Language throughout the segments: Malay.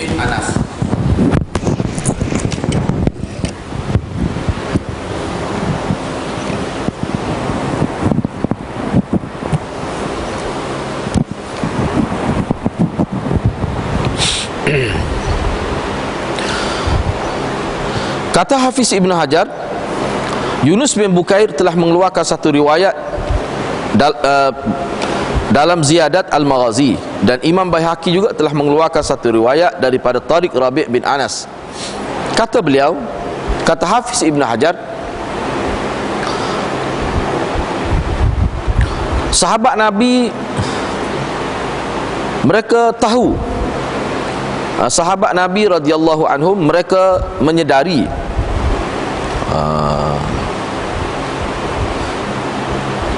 bin Anas. Kata Hafiz Ibn Hajar, Yunus bin Bukair telah mengeluarkan satu riwayat dalam Ziyadat Al-Maghazi, dan Imam Baihaqi juga telah mengeluarkan satu riwayat daripada Tariq Rabi' bin Anas. Kata beliau, kata Hafiz Ibn Hajar, sahabat Nabi mereka tahu, sahabat Nabi radhiyallahu anhum mereka menyedari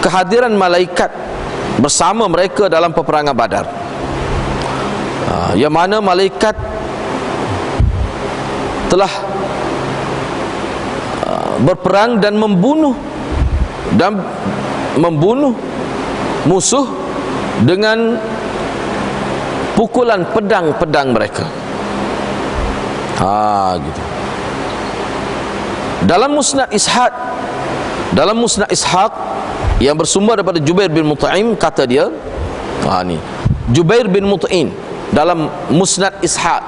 kehadiran malaikat bersama mereka dalam peperangan Badar, yang mana malaikat telah berperang dan membunuh musuh dengan pukulan pedang-pedang mereka. Gitu. Dalam Musnad Ishaq yang bersumber daripada Jubair bin Mut'im, kata dia, ni Jubair bin Mut'im dalam Musnad Ishaq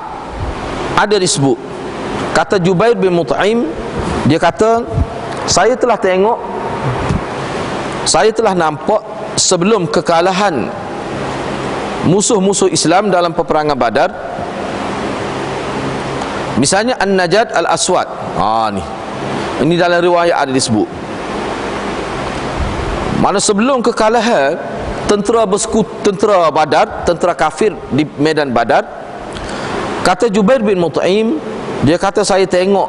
ada disebut, kata Jubair bin Mut'im, dia kata, saya telah nampak sebelum kekalahan musuh-musuh Islam dalam peperangan Badar, misalnya An-Najat Al-Aswad. Ini dalam riwayat ada disebut, mana sebelum kekalahan tentera Badar, tentera kafir di medan Badar, kata Jubair bin Mut'im, dia kata, saya tengok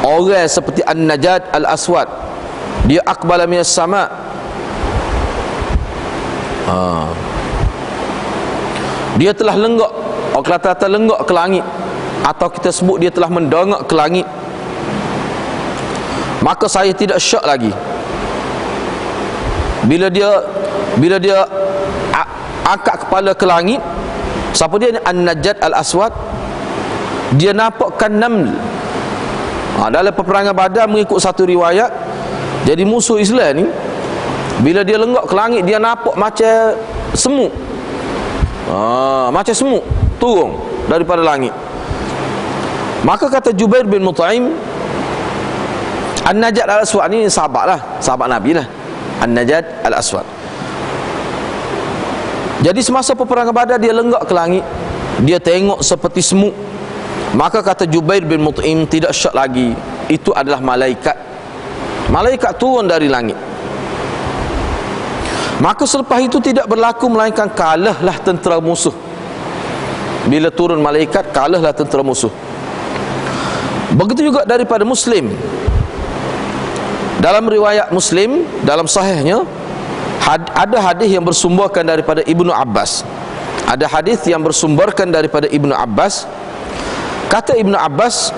orang seperti An-Najat Al-Aswad, dia aqbala minas sama', dia telah lenggak, orang kata lenggak ke langit, atau kita sebut dia telah mendongak ke langit. Maka saya tidak syak lagi bila dia angkat kepala ke langit. Siapa dia? An-Najat Al-Aswad. Dia nampakkan naml. Dalam peperangan Badar, mengikut satu riwayat, jadi musuh Islam ni bila dia lenggak ke langit, dia nampak macam semut, macam semut turun daripada langit. Maka kata Jubair bin Mut'im, An-Najat Al-Aswad ni sahabat Nabi lah, An-Najat Al-Aswad. Jadi semasa peperangan Badar, dia lenggak ke langit, dia tengok seperti semut. Maka kata Jubair bin Mut'im, tidak syak lagi, itu adalah malaikat turun dari langit. Maka selepas itu tidak berlaku melainkan kalahlah tentera musuh. Bila turun malaikat, kalahlah tentera musuh. Begitu juga daripada Muslim, dalam riwayat Muslim, dalam sahihnya, ada hadis yang bersumberkan daripada Ibnu Abbas. Ada hadis yang bersumberkan daripada Ibnu Abbas. Kata Ibnu Abbas,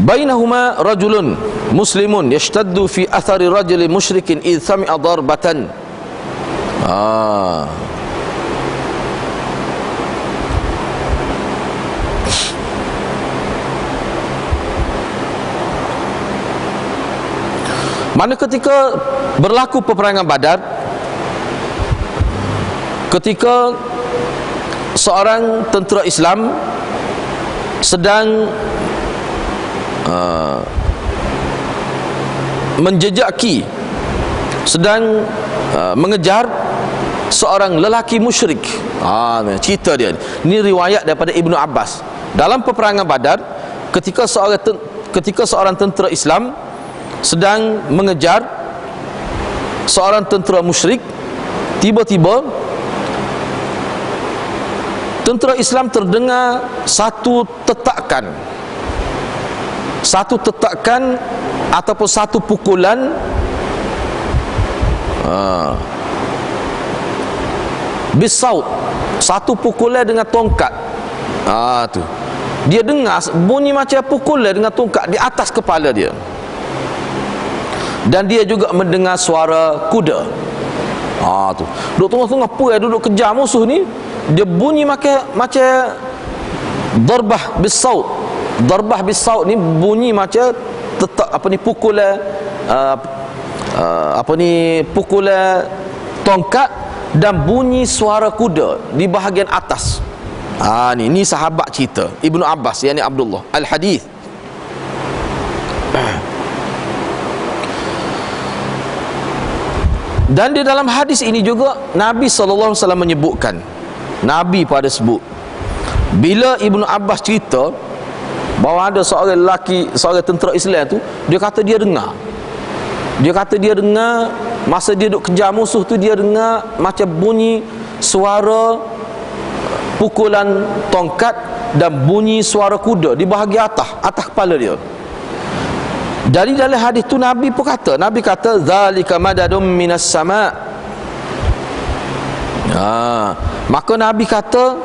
bainahuma rajulun muslimun yashtaddu fi athari rajulin musyrikin idh sami'a darbatan. Mana ketika berlaku peperangan Badar, ketika seorang tentera Islam sedang menjejaki, sedang mengejar seorang lelaki musyrik. Cerita dia ni riwayat daripada Ibnu Abbas. Dalam peperangan Badar, ketika seorang tentera Islam sedang mengejar seorang tentera musyrik, tiba-tiba tentera Islam terdengar satu tetakan ataupun satu pukulan, bisaut, satu pukulan dengan tongkat. Tu dia dengar bunyi macam pukulan dengan tongkat di atas kepala dia, dan dia juga mendengar suara kuda. Tu duduk tengah-tengah perang, duduk kejar musuh ni, dia bunyi macam darbah bisaut. Darbah bisaut ni bunyi macam tetap pukulan pukulan tongkat, dan bunyi suara kuda di bahagian atas. Ni sahabat cerita, Ibnu Abbas, yakni Abdullah al-Hadith. Dan di dalam hadis ini juga Nabi SAW menyebutkan, Nabi pada sebut, bila Ibnu Abbas cerita bahawa ada seorang lelaki, seorang tentera Islam tu, dia kata dia dengar masa dia duduk kejar musuh tu, dia dengar macam bunyi suara pukulan tongkat dan bunyi suara kuda di bahagian atas kepala dia. Dari dalam hadis tu Nabi kata zalika madadum minas sama'. Maka Nabi kata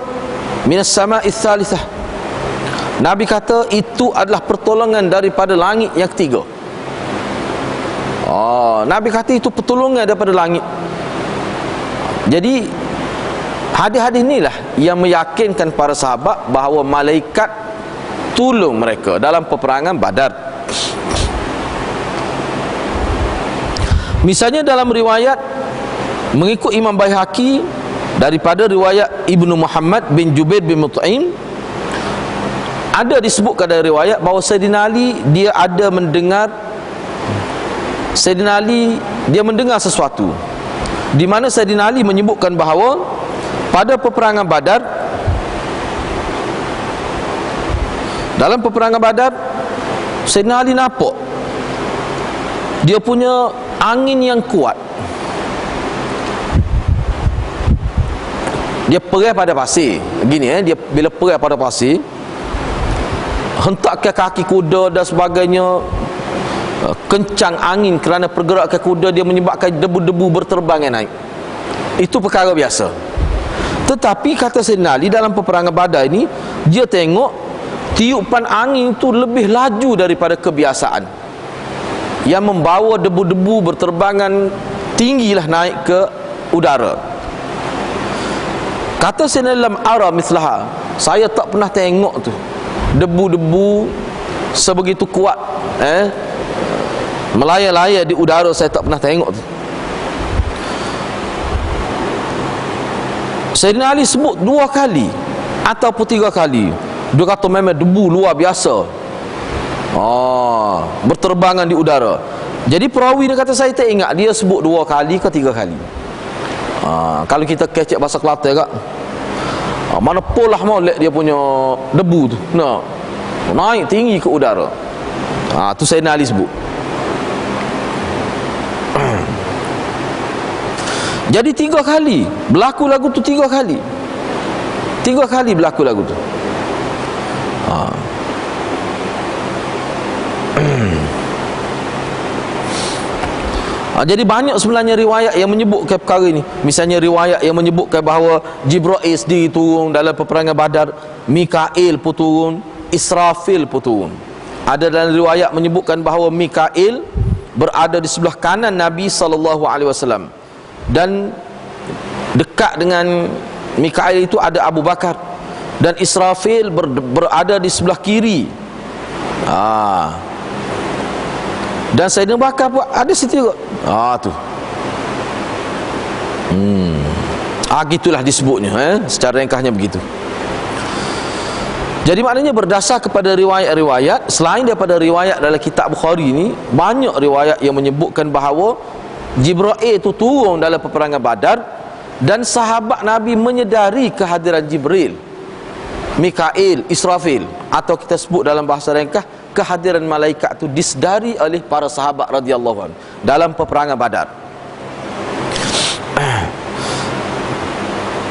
minas sama'is salisah. Nabi kata itu adalah pertolongan daripada langit yang ketiga. Nabi kata itu pertolongan daripada langit. Jadi hadis-hadis inilah yang meyakinkan para sahabat bahawa malaikat tolong mereka dalam peperangan Badar. Misalnya dalam riwayat mengikut Imam Baihaqi daripada riwayat Ibnu Muhammad bin Jubair bin Mut'im, ada disebutkan dari riwayat bahawa Sayyidina Ali dia mendengar sesuatu, di mana Sayyidina Ali menyebutkan bahawa pada peperangan Badar, dalam peperangan Badar, Sayyidina Ali nampak dia punya angin yang kuat. Dia perang pada pasir gini, dia bila perang pada pasir, hentakkan kaki kuda dan sebagainya, kencang angin kerana pergerakan kuda dia menyebabkan debu-debu berterbangan naik. Itu perkara biasa. Tetapi kata Sayyidina Ali dalam peperangan Badar ini, dia tengok tiupan angin itu lebih laju daripada kebiasaan, yang membawa debu-debu berterbangan tinggilah naik ke udara. Kata Sayyidina lam ara mislaha, saya tak pernah tengok tu debu-debu sebegitu kuat melayar-layar di udara, saya tak pernah tengok tu. Sayyidina Ali sebut 2 kali ataupun 3 kali, dia kata memang debu luar biasa berterbangan di udara. Jadi perawi dia kata saya tak ingat dia sebut 2 kali ke 3 kali. Kalau kita kecek bahasa Kelantan kak, mana polah molek dia punya debu tu naik tinggi ke udara. Tu Sayyidina Ali sebut. Jadi 3 kali berlaku lagu tu, 3 kali berlaku lagu tu. Jadi banyak sebenarnya riwayat yang menyebutkan perkara ini. Misalnya riwayat yang menyebutkan bahawa Jibril sendiri turun dalam peperangan Badar, Mikail pun turun, Israfil pun turun. Ada dalam riwayat menyebutkan bahawa Mikail berada di sebelah kanan Nabi SAW, dan dekat dengan Mikail itu ada Abu Bakar, dan Israfil berada di sebelah kiri. Dan Sayyidina Bakar pun ada situ juga. Tu. Gitulah disebutnya, secara ringkasnya begitu. Jadi maknanya berdasar kepada riwayat-riwayat, selain daripada riwayat dalam kitab Bukhari ni, banyak riwayat yang menyebutkan bahawa Jibril itu turun dalam peperangan Badar, dan sahabat Nabi menyedari kehadiran Jibril, Mikail, Israfil, atau kita sebut dalam bahasa ringkas, kehadiran malaikat itu disedari oleh para sahabat radhiyallahu anhu dalam peperangan Badar.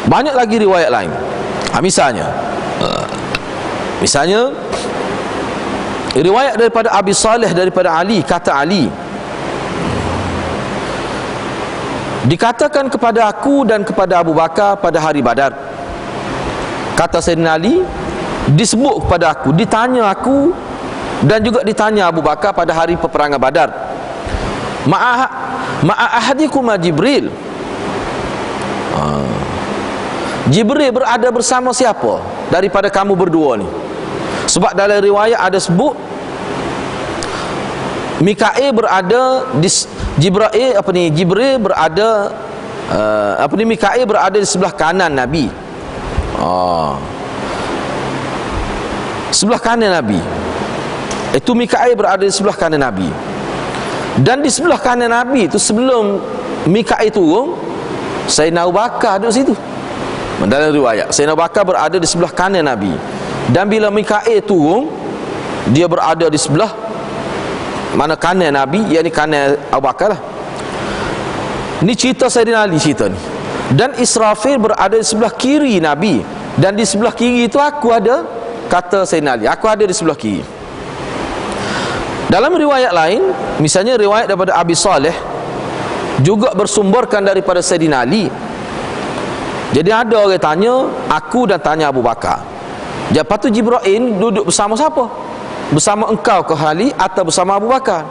Banyak lagi riwayat lain. Misalnya riwayat daripada Abi Saleh daripada Ali, kata Ali, dikatakan kepada aku dan kepada Abu Bakar pada hari Badar, kata Sayyidina Ali, disebut kepada aku, ditanya aku dan juga ditanya Abu Bakar pada hari peperangan Badar, ma'a ahadikum Jibril, Jibril berada bersama siapa daripada kamu berdua ni? Sebab dalam riwayat ada sebut Mikail berada di Jibril berada Mikail berada di sebelah kanan Nabi. Sebelah kanan Nabi. Itu Mikail berada di sebelah kanan Nabi. Dan di sebelah kanan Nabi itu sebelum Mikail turun, Sayyidina Abu Bakar duduk situ. Dalam riwayat Sayyidina Abu Bakar berada di sebelah kanan Nabi. Dan bila Mikail turun, dia berada di sebelah mana kanan Nabi, yakni kanan Abu Bakar lah. Ni cerita Sayyidina Ali cerita ni. Dan Israfil berada di sebelah kiri Nabi. Dan di sebelah kiri itu aku ada, kata Sayyidina Ali, aku ada di sebelah kiri. Dalam riwayat lain, misalnya riwayat daripada Abi Saleh, juga bersumberkan daripada Sayyidina Ali. Jadi ada orang tanya, aku dan tanya Abu Bakar, lepas tu Jibril duduk bersama siapa? Bersama engkau ke Ali atau bersama Abu Bakar?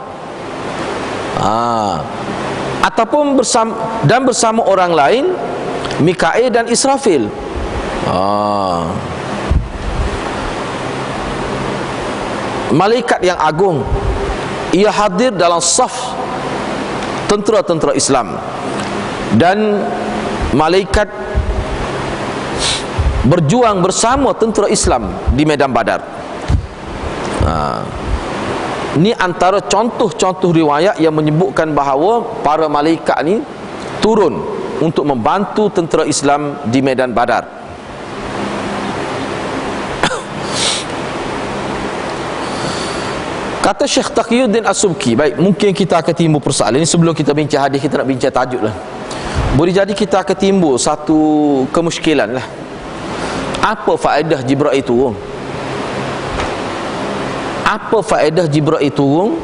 Ataupun bersama orang lain, Mikail dan Israfil. Malaikat yang agung, ia hadir dalam saf tentera-tentera Islam. Dan malaikat berjuang bersama tentera Islam di medan Badar. Ini antara contoh-contoh riwayat yang menyebutkan bahawa para malaikat ni turun untuk membantu tentera Islam di medan Badar. Kata Syekh Taqiyuddin As-Subki, baik, mungkin kita akan timbul persoalan ini sebelum kita bincang hadis, kita nak bincang tajuk lah. Boleh jadi kita akan timbul satu kemusykilan lah. Apa faedah Jibril turun? Apa faedah Jibril turun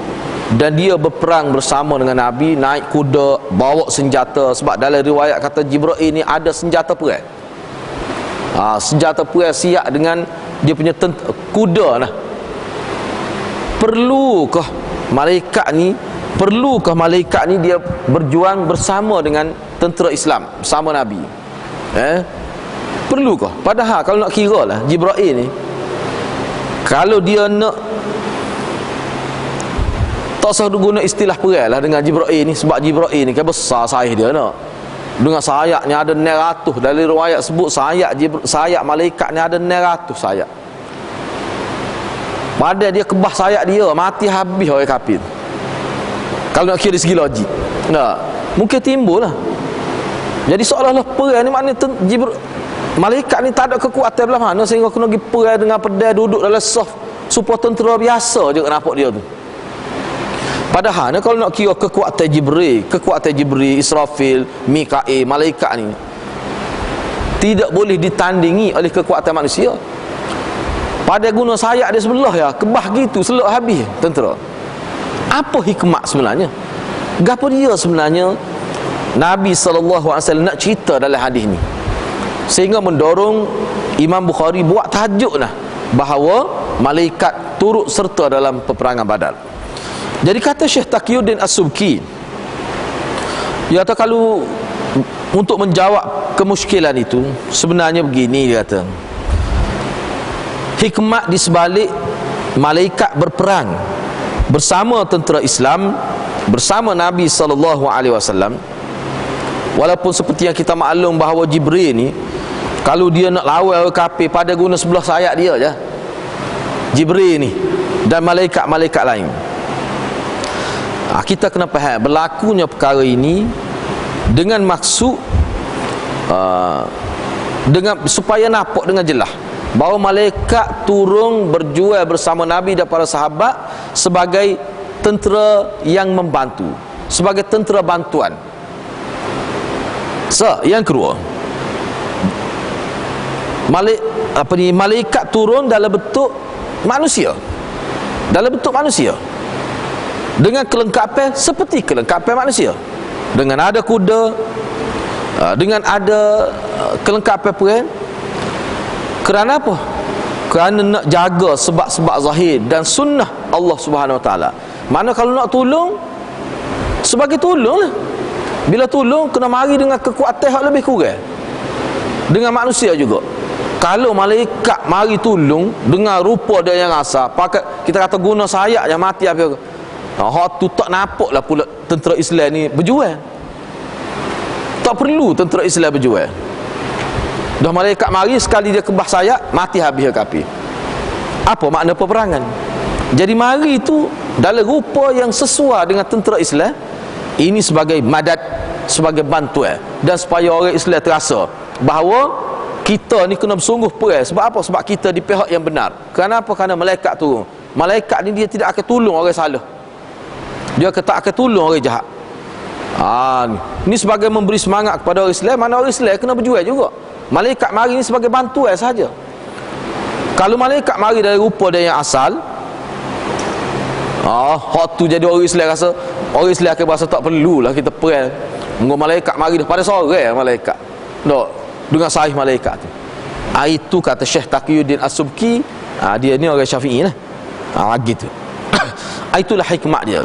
dan dia berperang bersama dengan Nabi, naik kuda, bawa senjata? Sebab dalam riwayat kata Jibril ini ada senjata perang. Senjata perang siap dengan dia punya kuda lah. Perlukah malaikat ni dia berjuang bersama dengan tentera Islam, bersama Nabi? Perlukah? Padahal kalau nak kira lah, Jibril ni kalau dia nak, tak usah guna istilah perang lah dengan Jibril ni. Sebab Jibril ni kan besar saiz dia nak, dengan sayapnya ada 900. Dari riwayat sebut sayap malaikat ni ada 900 sayap. Padahal dia kebah sayap dia, mati habis orang kafir. Kalau nak kira dari segi logik, mungkin timbul lah. Jadi seolah-olah perang ni maknanya malaikat ni tak ada kekuatan belah mana sehingga kena pergi perang dengan pedang, duduk dalam saf supaya tentera biasa je nampak dia tu. Padahal kalau nak kira kekuatan Jibril, Israfil, Mikail, malaikat ni tidak boleh ditandingi oleh kekuatan manusia. Pada guna sayap dia sebelah ya, kebah gitu selok habis tentera. Apa hikmat sebenarnya? Gapo dia sebenarnya Nabi SAW nak cerita dalam hadis ni, sehingga mendorong Imam Bukhari buat tajuk lah bahawa malaikat turut serta dalam peperangan Badar. Jadi kata Syekh Taqiyuddin As-Subki, dia kata kalau untuk menjawab kemusykilan itu, sebenarnya begini, dia kata, hikmat di sebalik malaikat berperang bersama tentera Islam, bersama Nabi SAW, walaupun seperti yang kita maklum bahawa Jibril ni kalau dia nak lawan orang kafir pada guna sebelah sayap dia je, Jibril ni dan malaikat-malaikat lain. Kita kena faham berlakunya perkara ini dengan maksud dengan supaya nampak dengan jelas bahawa malaikat turun berjual bersama Nabi dan para sahabat sebagai tentera yang membantu, sebagai tentera bantuan. Yang kedua, malaikat turun dalam bentuk manusia, dengan kelengkapan seperti kelengkapan manusia, dengan ada kuda, dengan ada kelengkapan perang. Kerana apa? Kerana nak jaga sebab-sebab zahir dan sunnah Allah Subhanahu Wa Taala. Mana kalau nak tolong, sebagai tolong lah. Bila tolong kena mari dengan kekuatan yang lebih kurang dengan manusia juga. Kalau malaikat mari tolong dengan rupa dia yang asal, pakai kita kata guna sayap yang mati apa. Hak tu tak nampaklah pula tentera Islam ni berjuang. Tak perlu tentera Islam berjuang. Dah malaikat mari sekali dia kebah sayap, mati habis kafir. Apa makna peperangan? Jadi mari tu dalam rupa yang sesuai dengan tentera Islam. Ini sebagai madad, sebagai bantuan, dan supaya orang Islam terasa bahawa kita ni kena bersungguh perang. Sebab apa? Sebab kita di pihak yang benar. Kenapa? Kerana malaikat turun. Malaikat ni dia tidak akan tolong orang salah, dia tak akan tolong orang jahat. Ni sebagai memberi semangat kepada orang Islam. Mana orang Islam kena berjuang juga. Malaikat mari ni sebagai bantuan saja. Kalau malaikat mari dari rupa dia yang asal, hak tu jadi orang Islam rasa, orang Islam akan rasa tak perlulah kita perang. Mungkin malaikat mari dah pada sore malaikat. Tak, dengan sahih malaikat tu. Itu kata Syekh Taqiyuddin As-Subki, dia ni orang Syafi'i lah. Gitu. Itulah hikmah dia.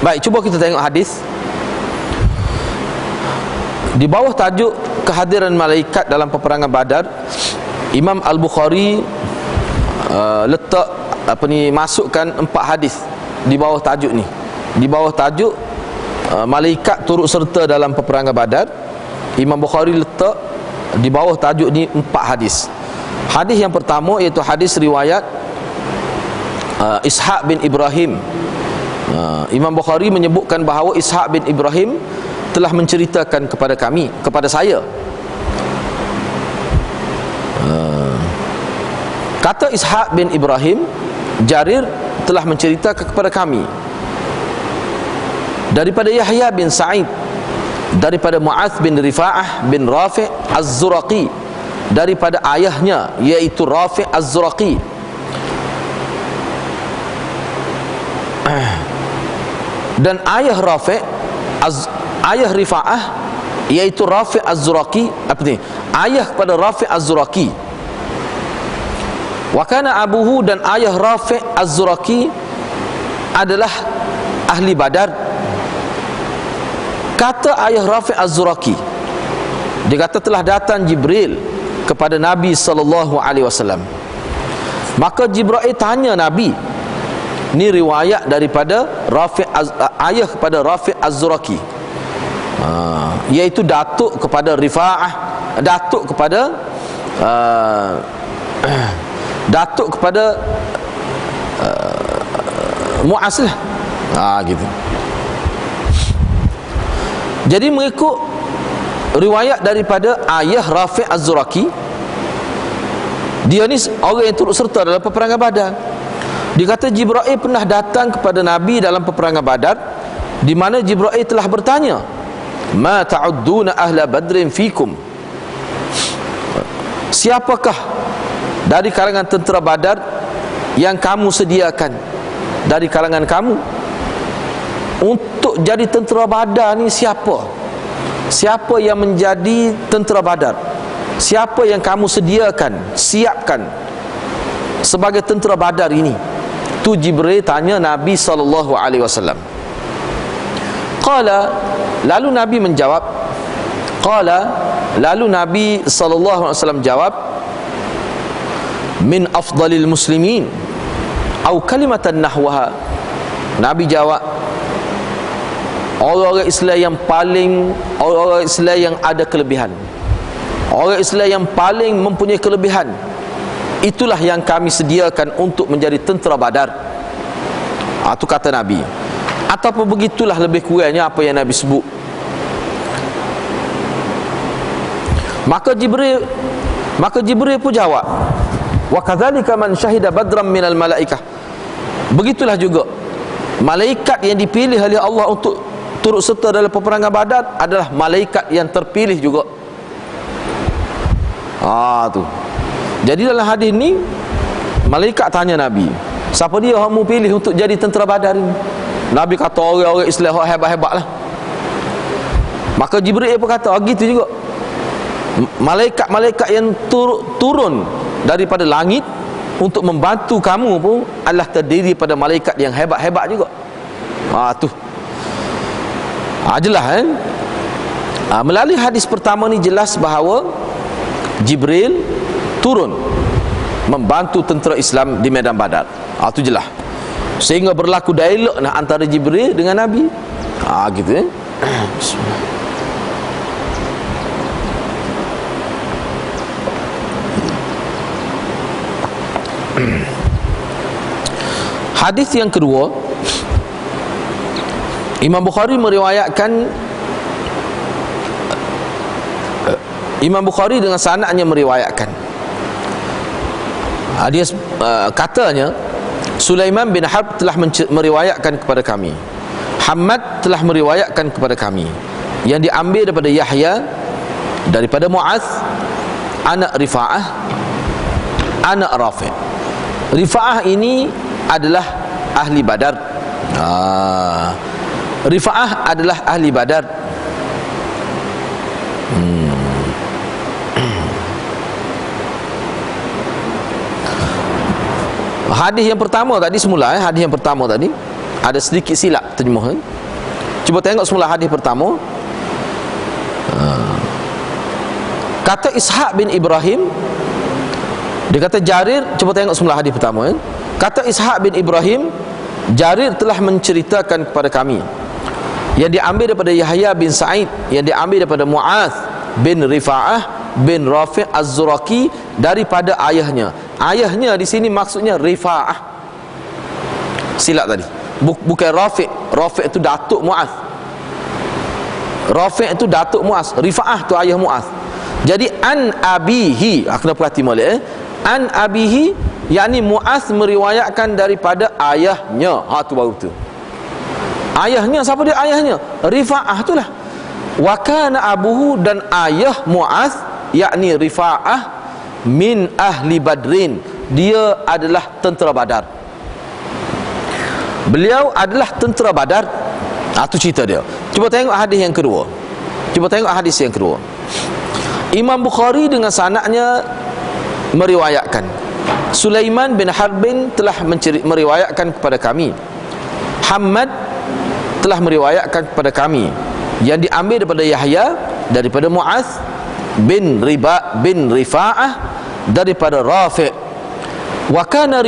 Baik, cuba kita tengok hadis. Di bawah tajuk kehadiran malaikat dalam peperangan Badar, Imam Al-Bukhari letak masukkan 4 hadis di bawah tajuk ni. Di bawah tajuk malaikat turut serta dalam peperangan Badar, Imam Bukhari letak di bawah tajuk ni 4 hadis. Hadis yang pertama iaitu hadis riwayat Ishaq bin Ibrahim. Imam Bukhari menyebutkan bahawa Ishaq bin Ibrahim telah menceritakan kepada kami, kepada saya. Kata Ishaq bin Ibrahim, Jarir telah menceritakan kepada kami daripada Yahya bin Sa'id, daripada Mu'adz bin Rifa'ah bin Rafi' Az-Zuraqi, daripada ayahnya iaitu Rafi' Az-Zuraqi. Dan ayah Rafi' ayah Rifa'ah iaitu Rafi' Az-Zuraqi, ayah kepada Rafi' Az-Zuraqi. Wa kana abuhu, dan ayah Rafi' Az-Zuraqi adalah ahli Badar. Kata ayah Rafi' Az-Zuraqi, dia kata telah datang Jibril kepada Nabi SAW. Maka Jibril tanya Nabi, ni riwayat daripada ayah kepada Rafi' Az-Zuraqi, iaitu datuk kepada Rifa'ah, datuk kepada Mu'adz lah. Gitu. Jadi mengikut riwayat daripada ayah Rafi' Az-Zuraqi, dia ni orang yang turut serta dalam peperangan Badar. Dia kata Jibril pernah datang kepada Nabi dalam peperangan Badar, di mana Jibril telah bertanya, ma ta'udduna ahla badrin fikum, siapakah dari kalangan tentera Badar yang kamu sediakan dari kalangan kamu untuk jadi tentera Badar ni? Siapa yang menjadi tentera Badar? Siapa yang kamu sediakan, siapkan sebagai tentera Badar ini? Tu Jibril tanya Nabi SAW. Lalu Nabi menjawab, lalu Nabi SAW jawab, min afdalil muslimin au kalimatan nahwaha. Nabi jawab, orang-orang Islam yang paling, orang-orang Islam yang ada kelebihan, orang Islam yang paling mempunyai kelebihan, itulah yang kami sediakan untuk menjadi tentera Badar. Itu kata Nabi. Ataupun begitulah lebih kurangnya apa yang Nabi sebut. Maka Jibril pun jawab, wa kadzalika man syahida badran minal malaikah. Begitulah juga malaikat yang dipilih oleh Allah untuk turut serta dalam peperangan Badar adalah malaikat yang terpilih juga. Tu. Jadi dalam hadis ni malaikat tanya Nabi, siapa dia kamu pilih untuk jadi tentera Badar ini? Nabi kata orang-orang Islam hebat-hebat lah. Maka Jibril pun kata gitu juga, malaikat-malaikat yang turun daripada langit untuk membantu kamu pun adalah terdiri pada malaikat yang hebat-hebat juga. Tu jelas kan? Melalui hadis pertama ni jelas bahawa Jibril turun membantu tentera Islam di medan Badar. Tu jelas. Sehingga berlaku dialog antara Jibril dengan Nabi. Gitu kan? Bismillah. Hadis yang kedua, Imam Bukhari meriwayatkan, Imam Bukhari dengan sanadnya meriwayatkan, dia katanya Sulaiman bin Harb telah meriwayatkan kepada kami, Hamad telah meriwayatkan kepada kami, yang diambil daripada Yahya daripada Mu'adz anak Rifa'ah anak Rafi'. Rifa'ah ini adalah ahli Badar. Rifa'ah adalah ahli Badar. Hadis yang pertama tadi semula, hadis yang pertama tadi ada sedikit silap terjemahan. Cuba tengok semula hadis pertama. Kata Ishaq bin Ibrahim, dia kata Jarir. Cuba tengok semula hadis pertama. Kata Ishaq bin Ibrahim, Jarir telah menceritakan kepada kami, yang diambil daripada Yahya bin Sa'id, yang diambil daripada Mu'adz bin Rifa'ah bin Rafi' Az-Zuraki, daripada ayahnya. Ayahnya di sini maksudnya Rifa'ah. Silap tadi. Bukan Rafi'. Rafi' itu datuk Mu'adz. Rafi' itu datuk Mu'adz. Rifa'ah tu ayah Mu'adz. Jadi an abihi, kena perhati molek. An abihi, yakni Mu'adz meriwayatkan daripada ayahnya. Tu baru tu. Ayahnya, siapa dia ayahnya? Rifa'ah itulah. Wa kana abuhu, dan ayah Mu'adz yakni Rifa'ah min ahli Badrin, dia adalah tentera Badar. Beliau adalah tentera Badar. Tu cerita dia. Cuba tengok hadis yang kedua. Cuba tengok hadis yang kedua. Imam Bukhari dengan sanadnya meriwayatkan, Sulaiman bin Harbin telah meriwayatkan kepada kami, Hamad telah meriwayatkan kepada kami, yang diambil daripada Yahya daripada Mu'adz bin Rifa'ah daripada Rafi'. Wa kana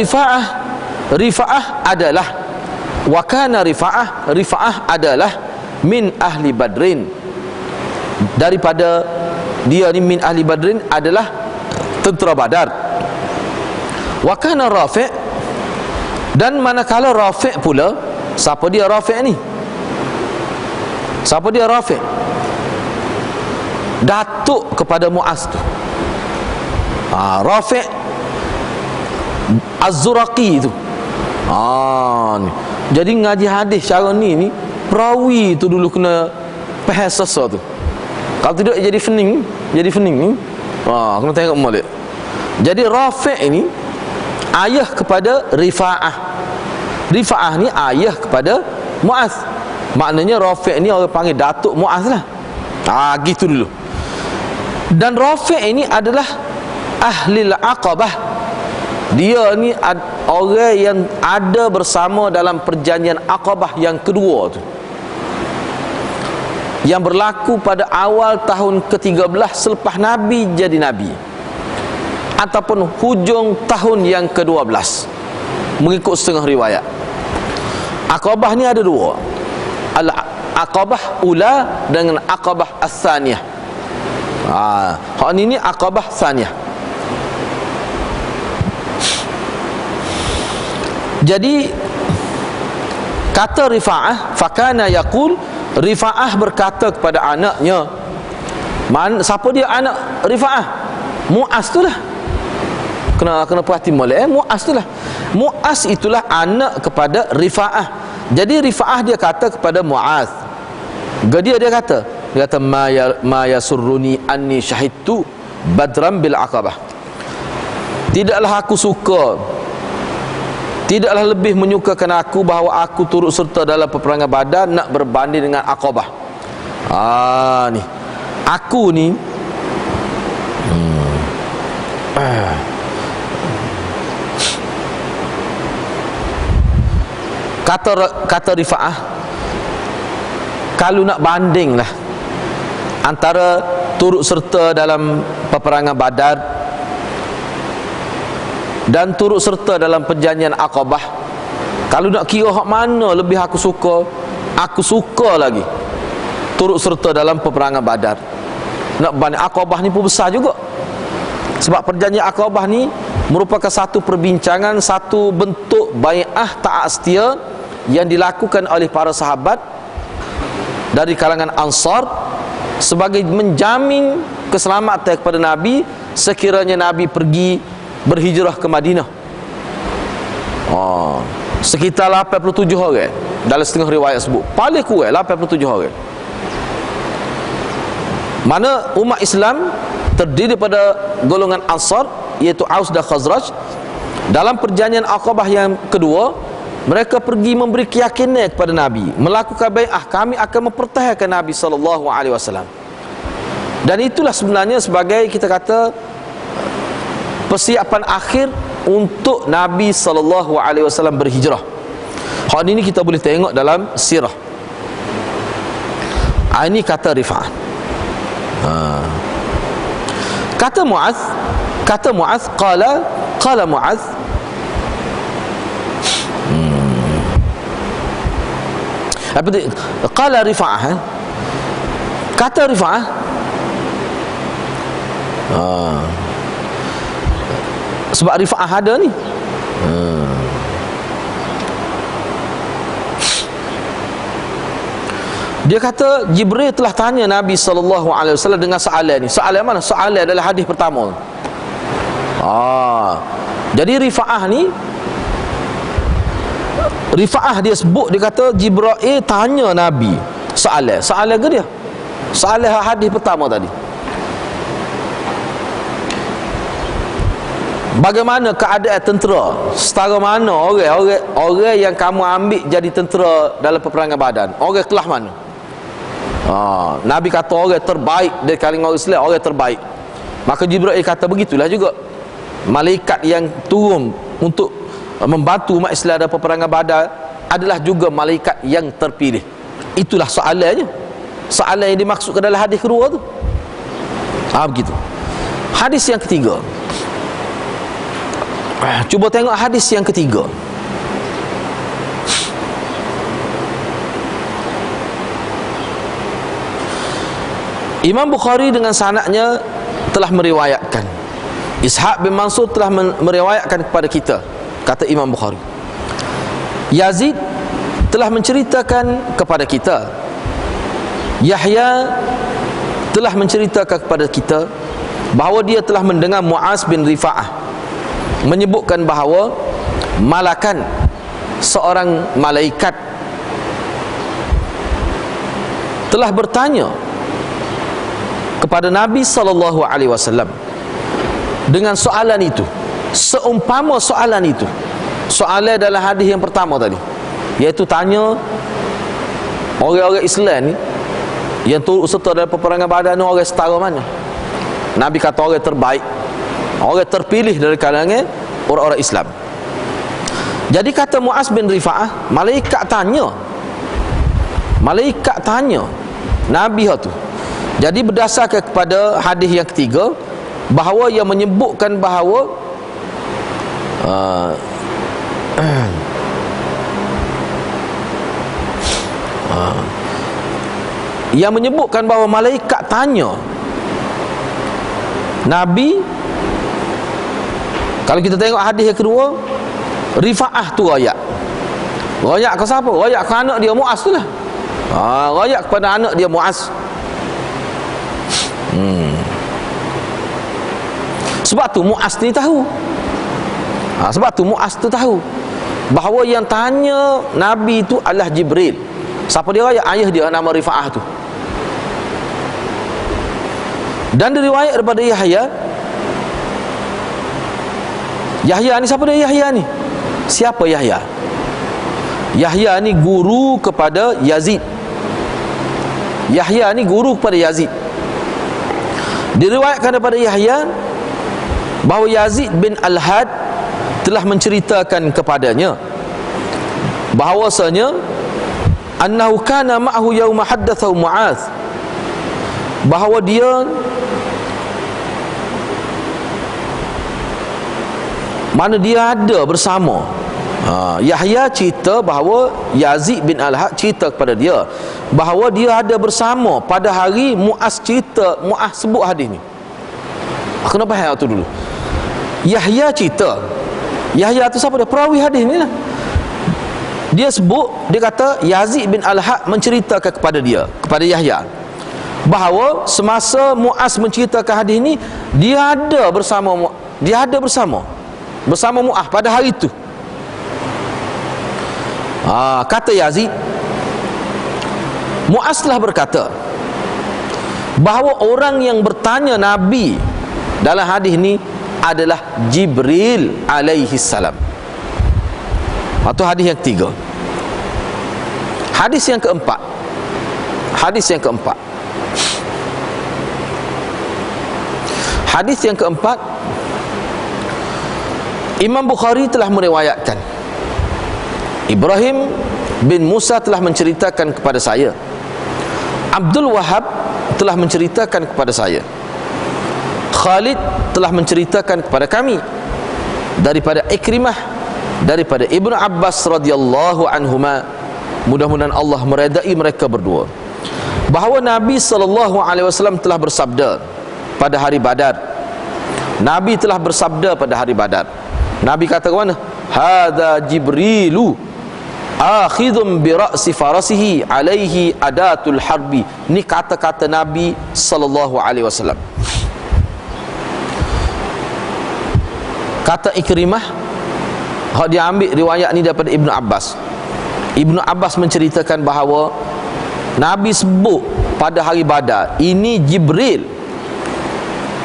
Rifa'ah adalah min ahli Badrin, daripada dia ni min ahli Badrin adalah tentera Badar. Wa kana Rafi', dan manakala Rafi' pula, siapa dia Rafi' ni? Siapa dia Rafi'? Datuk kepada Mu'adz tu. Rafi' Az-Zuraki tu. Ni. Jadi ngaji hadis cara ni perawi tu dulu kena faham sesuatu tu. Kalau tidak jadi pening ni. Kena tengok molek. Jadi Rafi' ini ayah kepada Rifa'ah. Rifa'ah ni ayah kepada Mu'adz. Maknanya Rafi' ni orang panggil datuk Mu'adz lah. Gitu dulu. Dan Rafi' ini adalah ahli Aqabah. Dia ni orang yang ada bersama dalam perjanjian Aqabah yang kedua tu, yang berlaku pada awal tahun ke-13 selepas Nabi jadi Nabi, ataupun hujung tahun yang ke-12 mengikut setengah riwayat. Aqabah ni ada dua, Al-Aqabah Ula dengan Aqabah As-Saniyah. Hak ni Aqabah Saniyah. Jadi kata Rifa'ah, fakana yaqul, Rifa'ah berkata kepada anaknya. Siapa dia anak Rifa'ah? Mu'adz tu lah. Kena perhati molek. Mu'adz tu lah. Mu'adz itulah anak kepada Rifa'ah. Jadi Rifa'ah dia kata kepada Mu'adz, dia kata ma yasurruni anni syahidtu badran bil aqabah. Tidaklah aku suka, tidaklah lebih menyukakan aku bahawa aku turut serta dalam peperangan Badar nak berbanding dengan Aqabah. Ni aku ni Kata Rifa'ah, kalau nak banding lah antara turut serta dalam peperangan Badar dan turut serta dalam perjanjian Aqabah, kalau nak kira hak mana lebih aku suka lagi turut serta dalam peperangan Badar. Nak banding Aqabah ni pun besar juga, sebab perjanjian Aqabah ni merupakan satu perbincangan, satu bentuk bai'ah taat setia yang dilakukan oleh para sahabat dari kalangan Ansar sebagai menjamin keselamatan kepada Nabi sekiranya Nabi pergi berhijrah ke Madinah. Sekitar 87 orang dalam setengah riwayat sebut, paling kurang 87 orang. Mana umat Islam terdiri pada golongan Ansar, iaitu Aus dan Khazraj. Dalam perjanjian Aqabah yang kedua, mereka pergi memberi keyakinan kepada Nabi, melakukan bai'ah, kami akan mempertahankan Nabi SAW. Dan itulah sebenarnya sebagai, kita kata, persiapan akhir untuk Nabi SAW berhijrah. Hal ini kita boleh tengok dalam sirah. Ini kata Rifa'ah. Kata Mu'adz, qala Mu'adz, qala Rifa'ah, kata Rifa'ah, sebab Rifa'ah ada ni. Dia kata Jibril telah tanya Nabi SAW dengan soalan ni. Soalan mana? Soalan adalah hadis pertama. Jadi Rifa'ah ni, Rifa'ah dia sebut, dia kata Jibril tanya Nabi soalan. Soalan ke dia? Soalan hadis pertama tadi. Bagaimana keadaan tentera? Setara mana orang yang kamu ambil jadi tentera dalam peperangan Badar? Orang kelas mana? Nabi kata orang terbaik dari kalangan orang Islam, orang terbaik. Maka Jibril kata begitulah juga. Malaikat yang turun untuk membantu umat Islam dalam peperangan Badar adalah juga malaikat yang terpilih. Itulah soalannya. Soalan yang dimaksudkan dalam hadis kedua tu. Begitu. Hadis yang ketiga. Cuba tengok hadis yang ketiga. Imam Bukhari dengan sanadnya telah meriwayatkan, Ishaq bin Mansur telah meriwayatkan kepada kita, kata Imam Bukhari, Yazid telah menceritakan kepada kita, Yahya telah menceritakan kepada kita bahawa dia telah mendengar Mu'adz bin Rifa'ah menyebutkan bahawa malakan seorang malaikat telah bertanya kepada Nabi SAW dengan soalan itu, seumpama soalan itu. Soalan dalam hadis yang pertama tadi, iaitu tanya orang-orang Islam ni yang turut serta dalam peperangan Badar ni orang setara mana. Nabi kata orang terbaik, orang terpilih dari kalangan orang-orang Islam. Jadi kata Mu'adz bin Rifa'ah, malaikat tanya Nabi tu. Jadi berdasarkan kepada hadis yang ketiga, bahawa yang menyebutkan bahawa yang menyebutkan bahawa malaikat tanya Nabi. Kalau kita tengok hadis yang kedua, Rifa'ah tu rayak ke siapa? Rayak ke anak dia Mu'adz tu lah. Rayak kepada anak dia Mu'adz. Sebab tu Mu'adz ni tahu. Sebab tu Mu'adz tu tahu bahawa yang tanya Nabi tu adalah Jibril. Siapa dia rayak? Ayah dia nama Rifa'ah tu. Dan diriwayat daripada Yahya ni, siapa dia Yahya ni? Siapa Yahya? Yahya ni guru kepada Yazid. Yahya ni guru kepada Yazid. Diriwayatkan daripada Yahya bahawa Yazid bin Al-Had telah menceritakan kepadanya bahawasanya annahu kana ma'ahu yauma haddatsahu Mu'adz, bahawa dia mana dia ada bersama. Yahya cerita bahawa Yazid bin Al-Had cerita kepada dia bahawa dia ada bersama pada hari Mu'adz cerita, Mu'adz sebut hadis ni. Kenapa hal tu dulu? Yahya cerita. Yahya tu siapa dia? Perawi hadis ni lah. Dia sebut, dia kata Yazid bin Al-Had menceritakan kepada dia, kepada Yahya, bahawa semasa Mu'adz menceritakan hadis ni, dia ada bersama Mu'adz pada hari itu. Kata Yazid, Mu'adz telah berkata bahawa orang yang bertanya Nabi dalam hadis ni adalah Jibril alaihi salam. Itu hadis yang ketiga. Hadis yang keempat. Hadis yang keempat, Imam Bukhari telah meriwayatkan, Ibrahim bin Musa telah menceritakan kepada saya, Abdul Wahab telah menceritakan kepada saya, Khalid telah menceritakan kepada kami daripada Ikrimah, daripada Ibnu Abbas radhiyallahu anhuma, mudah-mudahan Allah meredai mereka berdua, bahawa Nabi SAW telah bersabda pada hari Badar. Nabi telah bersabda pada hari Badar. Nabi kata ke mana? Hadza Jibrilu akhidhum bi ra'si farasihi alaihi adatul harbi. Ni kata-kata Nabi SAW. Kata Ikrimah, dia ambil riwayat ni daripada Ibnu Abbas. Ibnu Abbas menceritakan bahawa Nabi sebut pada hari Badar, ini Jibril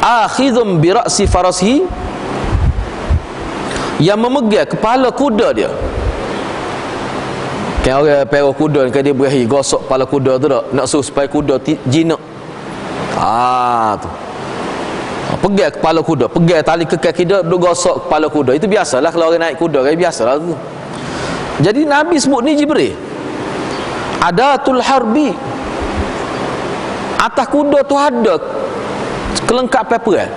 akhidhum bi ra'si farasihi, yang memegang kepala kuda dia. Kan orang perah kuda kan dia berahi gosok kepala kuda tu tak, nak suruh supaya kuda jinak. Tu pegang kepala kuda, pegang tali kekal kuda, duk gosok kepala kuda. Itu biasalah kalau orang naik kuda kan, biasalah tu. Jadi Nabi sebut ni Jibril adatul harbi. Atas kuda tu ada kelengkapan perang,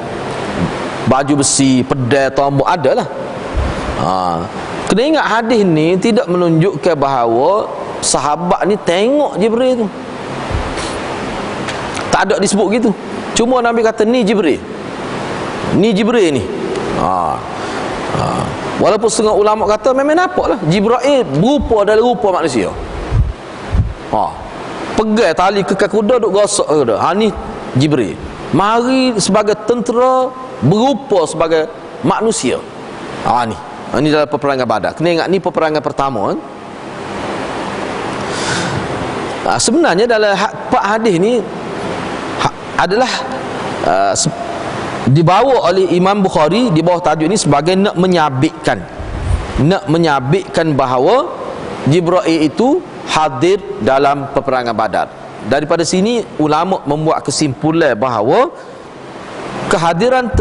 baju besi, pedang, tombak, adalah. Kena ingat hadis ni tidak menunjukkan bahawa sahabat ni tengok Jibril tu, tak ada disebut gitu. Cuma Nabi kata ni Jibril, ni Jibril ni. Walaupun setengah ulama kata memang nampak lah Jibril berupa dari rupa manusia. Pegang tali kekal kuda, duk gosok kuda. Ni Jibril mari sebagai tentera, berupa sebagai manusia. Ini dalam peperangan Badar. Kena ingat ni peperangan pertama. Sebenarnya dalam hadis ni adalah dibawa oleh Imam Bukhari di bawah tajuk ini sebagai nak menyabitkan bahawa Jibril itu hadir dalam peperangan Badar. Daripada sini ulama membuat kesimpulan bahawa kehadiran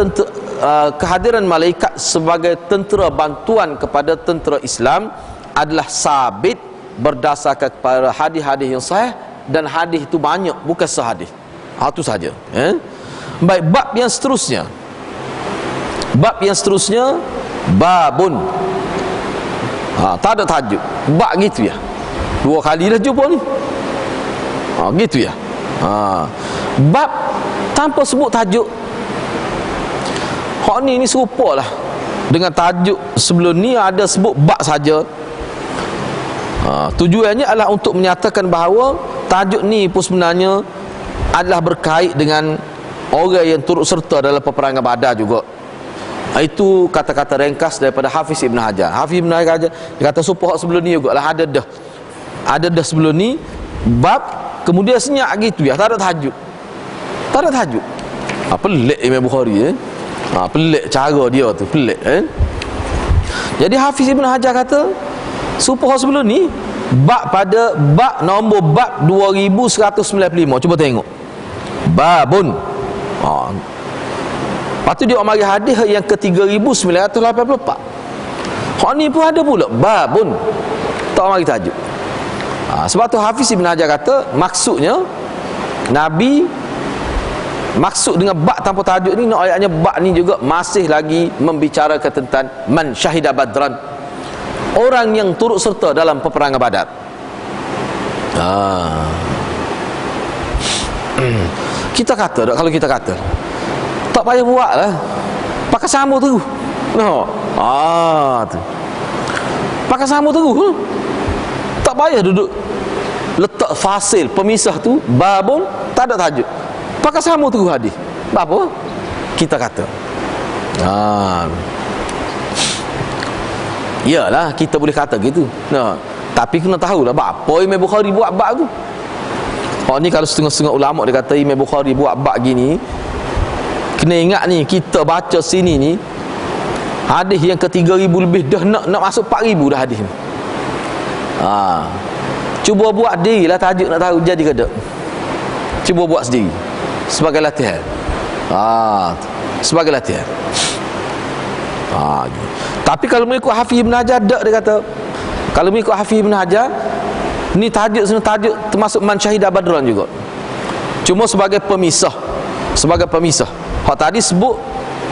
malaikat sebagai tentera bantuan kepada tentera Islam adalah sabit berdasarkan kepada hadis-hadis yang sahih, dan hadis itu banyak, bukan sehadis. Itu saja. Baik, bab yang seterusnya. Babun. Tak ada tajuk. Bab gitu ya. 2 kali dah jumpa ni. Gitu ya. Bab tanpa sebut tajuk. Hak ni serupa lah dengan tajuk sebelum ni, ada sebut bab saja. Tujuannya adalah untuk menyatakan bahawa tajuk ni pun sebenarnya adalah berkait dengan orang yang turut serta dalam peperangan Badar juga. Itu kata-kata ringkas daripada Hafiz Ibn Hajar. Hafiz Ibn Hajar dia kata supaya sebelum ni juga lah ada dah sebelum ni bab, kemudian senyap gitu ya, tak ada tajuk. Pelik Imam Bukhari pelik cara dia tu, pelik. Jadi Hafiz Ibn Hajar kata supaya sebelum ni bab pada bab nombor bab 2195. Cuba tengok babun. Lepas tu dia mari hadis yang ke 3984. Hak ni pun ada pula babun. Tak tak mari tajuk. Sebab tu Hafiz Ibn Hajar kata maksudnya Nabi maksud dengan bak tanpa tajuk ni, ayatnya bak ni juga masih lagi membicarakan tentang man syahida badran, orang yang turut serta dalam peperangan Badar. Kita kata tak, kalau kita kata tak payah buat lah, pakai sama terus. Tu pakai sama terus, tak payah duduk letak fasil pemisah tu, babun tak ada tajuk, pakai sama terus hadis. Apa kita kata? Iyalah kita boleh kata gitu. Tapi kena tahulah apa Imam Bukhari buat bab tu. Ni kalau setengah-setengah ulama dia kata Imam Bukhari buat bab gini, kena ingat ni, kita baca sini ni hadis yang ke 3,000 lebih, dah nak masuk 4,000 dah hadis ni. Cuba buat dirilah tajuk, nak tahu jadi ke tak. Cuba buat sendiri sebagai latihan. Sebagai latihan. Tapi kalau mengikut Hafiz Ibn Hajar, tak, dia kata kalau mengikut Hafiz Ibn Hajar ni tajuk termasuk man syahidah badran juga, cuma sebagai pemisah. Sebagai pemisah. Hak tadi sebut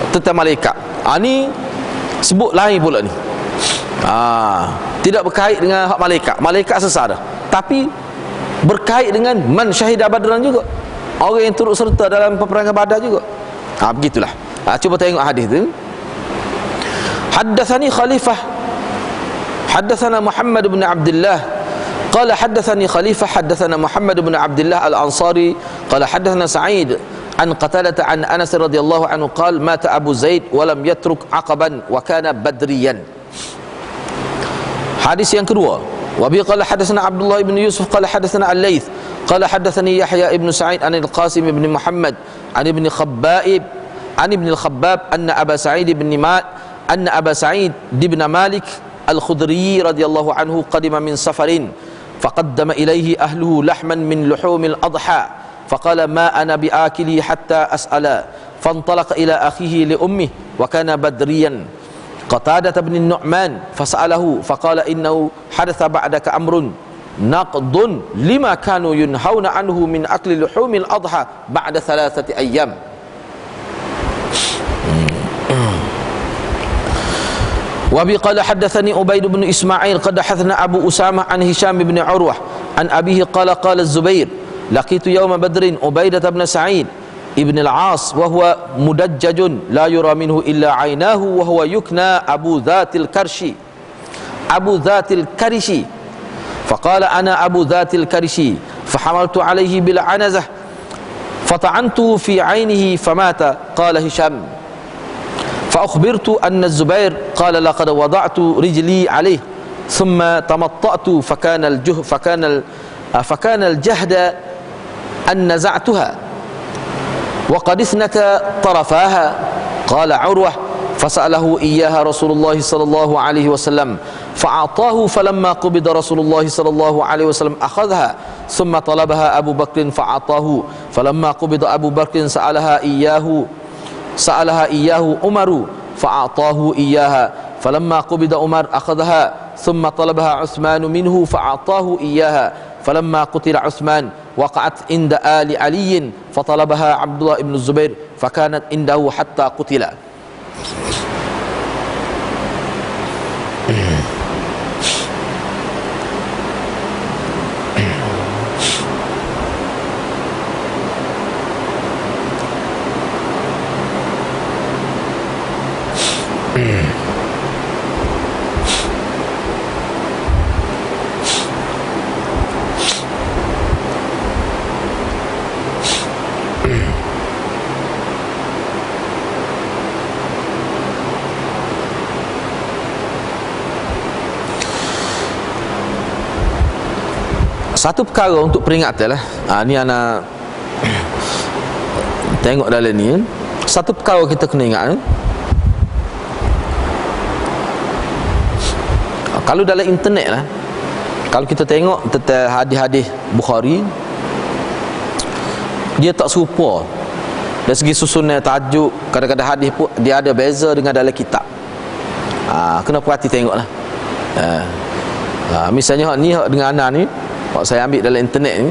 tentang malaikat, ni sebut lain pula ni. Tidak berkait dengan hak malaikat. Malaikat sesat dah, tapi berkait dengan man syahidah badran juga, orang yang turut serta dalam peperangan Badar juga. Begitulah. Cuba tengok hadis tu. Haddatsani Khalifah, haddatsana Muhammad bin Abdullah qala haddatsani Khalifah haddatsana Muhammad bin Abdullah al-Ansari qala haddatsana Sa'id an Qatadah an Anas radhiyallahu anhu qala mata Abu Zaid wa lam yatruk aqaban wa kana badriyan. Hadis yang kedua, wa bi qala haddatsana Abdullah bin Yusuf qala haddatsana Al-Laits qala haddatsani Yahya ibn Sa'id an Al-Qasim ibn Muhammad an ibn Khabbab anna Aba Sa'id ibn Aba Sa'id ibn Malik Al-Khudri radhiyallahu anhu qadima min safarin faqaddama ilayhi ahluhu lahman min luhumil adha faqala ma ana biakili hatta as'ala fantalaqa ila akhihi li ummihi wa kana badriyan Qatadah bin Nu'man fas'alahu faqala innahu hadatha ba'daka amrun naqdun lima kanu yunhauna anhu min akli luhumil adha ba'da 3 ayyam. Wabi qala haddatsani Ubaid bin Ismail qad hadatsana Abu Usamah an Hisham bin Urwah an abihi qala qala Az-Zubair laqitu yawma Badrin Ubaidah bin Sa'id ibn al-As wa huwa mudajjajun la yura minhu illa 'aynahu wa huwa yukna Abu Dhatil Karishi faqala ana Abu Dhatil Karishi fahamaltu alayhi bil 'anazah fata'antu fi 'aynihi famata qala Hisham فأخبرت أن الزبير قال لقد وضعت رجلي عليه ثم تمطأت فكان الجهد أن نزعتها وقد اثنت طرفاها. قال عروة فسأله إياها رسول الله صلى الله عليه وسلم فأعطاه فلما قبض رسول الله صلى الله عليه وسلم أخذها ثم طلبها أبو بكر فأعطاه فلما قبض أبو بكر سألها إياه عمر فأعطاه إياها فلما قبض عمر أخذها ثم طلبها عثمان منه فأعطاه إياها فلما قتل عثمان وقعت عند آل علي فطلبها عبد الله بن الزبير فكانت عنده حتى قتل. Satu perkara untuk peringatan lah. Ni anak tengok dalam ni. Satu perkara kita kena ingat. Kalau dalam internet lah, kalau kita tengok tentang hadis-hadis Bukhari, dia tak serupa dari segi susunan tajuk. Kadang-kadang hadis pun dia ada beza dengan dalam kitab. Kena perhati tengok lah. Misalnya ni dengan Ana ni, saya ambil dalam internet ni,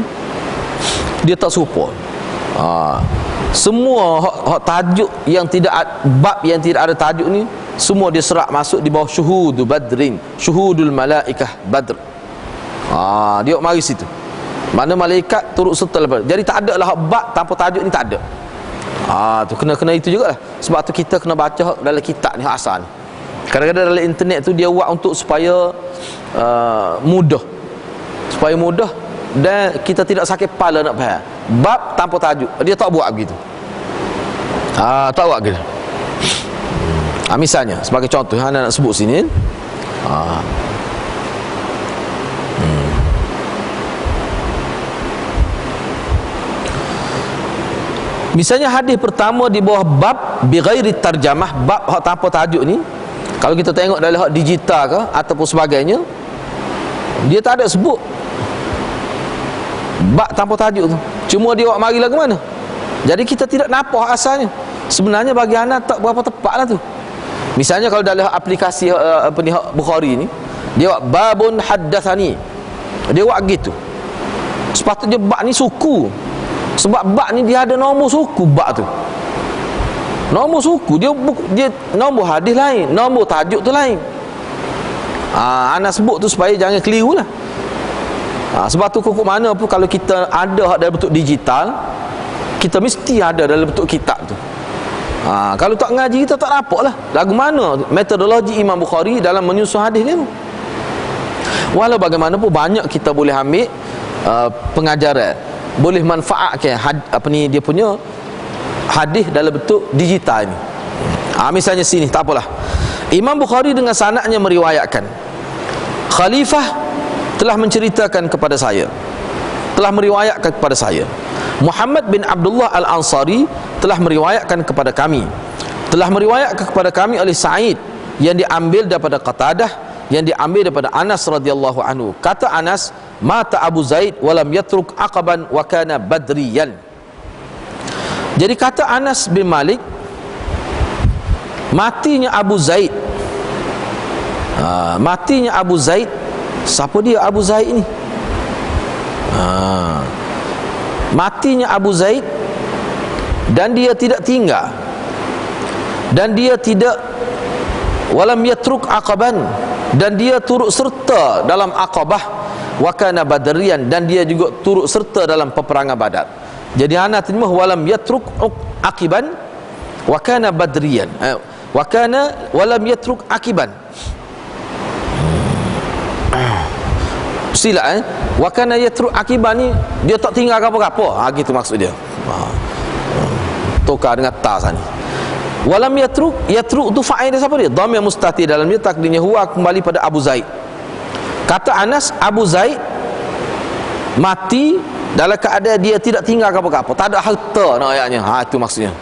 dia tak serupa. Semua hak tajuk yang tidak bab yang tidak ada tajuk ni, semua dia serak masuk di bawah syuhudul badrin, syuhudul malaikah badr. Dia mari situ. Mana malaikat turut serta lepas. Jadi tak ada lah hak bab tanpa tajuk ni, tak ada. Tu kena itu jugalah. Sebab tu kita kena baca dalam kitab ni hak asal ni. Kadang-kadang dalam internet tu dia buat untuk supaya mudah. Supaya mudah dan kita tidak sakit kepala nak faham. Bab tanpa tajuk, dia tak buat begitu. Tak buat begitu. Misalnya sebagai contoh anak nak sebut sini. Misalnya hadis pertama di bawah bab bighairi tarjamah, bab hak tanpa tajuk ni, kalau kita tengok dalam hak digital ke ataupun sebagainya, dia tak ada sebut bab tanpa tajuk tu. Cuma dia buat mari lagu mana. Jadi kita tidak nampak asalnya. Sebenarnya bagi anak tak berapa tepatlah tu. Misalnya kalau dalam aplikasi Bukhari ni, dia buat babun haddatsani. Dia buat gitu. Sepatutnya bab ni suku. Sebab bab ni dia ada nombor suku bab tu. Nombor suku dia nombor hadis lain, nombor tajuk tu lain. Anak sebut tu supaya jangan keliru lah. Sebab tu kukuk mana pun kalau kita ada dalam bentuk digital, kita mesti ada dalam bentuk kitab tu. Kalau tak ngaji kita tak nampak lah lagu mana metodologi Imam Bukhari dalam menyusun hadis ni. Walau bagaimanapun banyak kita boleh ambil pengajaran, boleh manfaatkan dia punya hadis dalam bentuk digital ni. Misalnya sini tak apalah, Imam Bukhari dengan sanadnya meriwayatkan, Khalifah telah menceritakan kepada saya, telah meriwayatkan kepada saya, Muhammad bin Abdullah Al-Ansari telah meriwayatkan kepada kami, telah meriwayatkan kepada kami oleh Sa'id, yang diambil daripada Qatadah, yang diambil daripada Anas radhiyallahu anhu. Kata Anas, mata Abu Zaid walam yatruk aqaban wa kana badriyan. Jadi kata Anas bin Malik, matinya Abu Zaid, matinya Abu Zaid. Siapa dia Abu Zaid ni? Matinya Abu Zaid, dan dia tidak tinggal, dan dia tidak walam yatruk aqaban, dan dia turut serta dalam Aqabah, wa kana badriyan, dan dia juga turut serta dalam peperangan Badar. Jadi ana terjemah walam yatruk aqiban wa kana badriyan, wa kana walam yatruk aqiban. Sila wa kana yatruk aqiban ni dia tak tinggal apa-apa. Gitu maksud dia. Tukar dengan ta sana. Walam yatruk tu fa'il dia siapa dia? Dhamir mustatir dalam dia, takdirnya huwa kembali pada Abu Zaid. Kata Anas, Abu Zaid mati dalam keadaan dia tidak tinggal apa-apa, tak ada harta nak ayatnya. Itu maksudnya.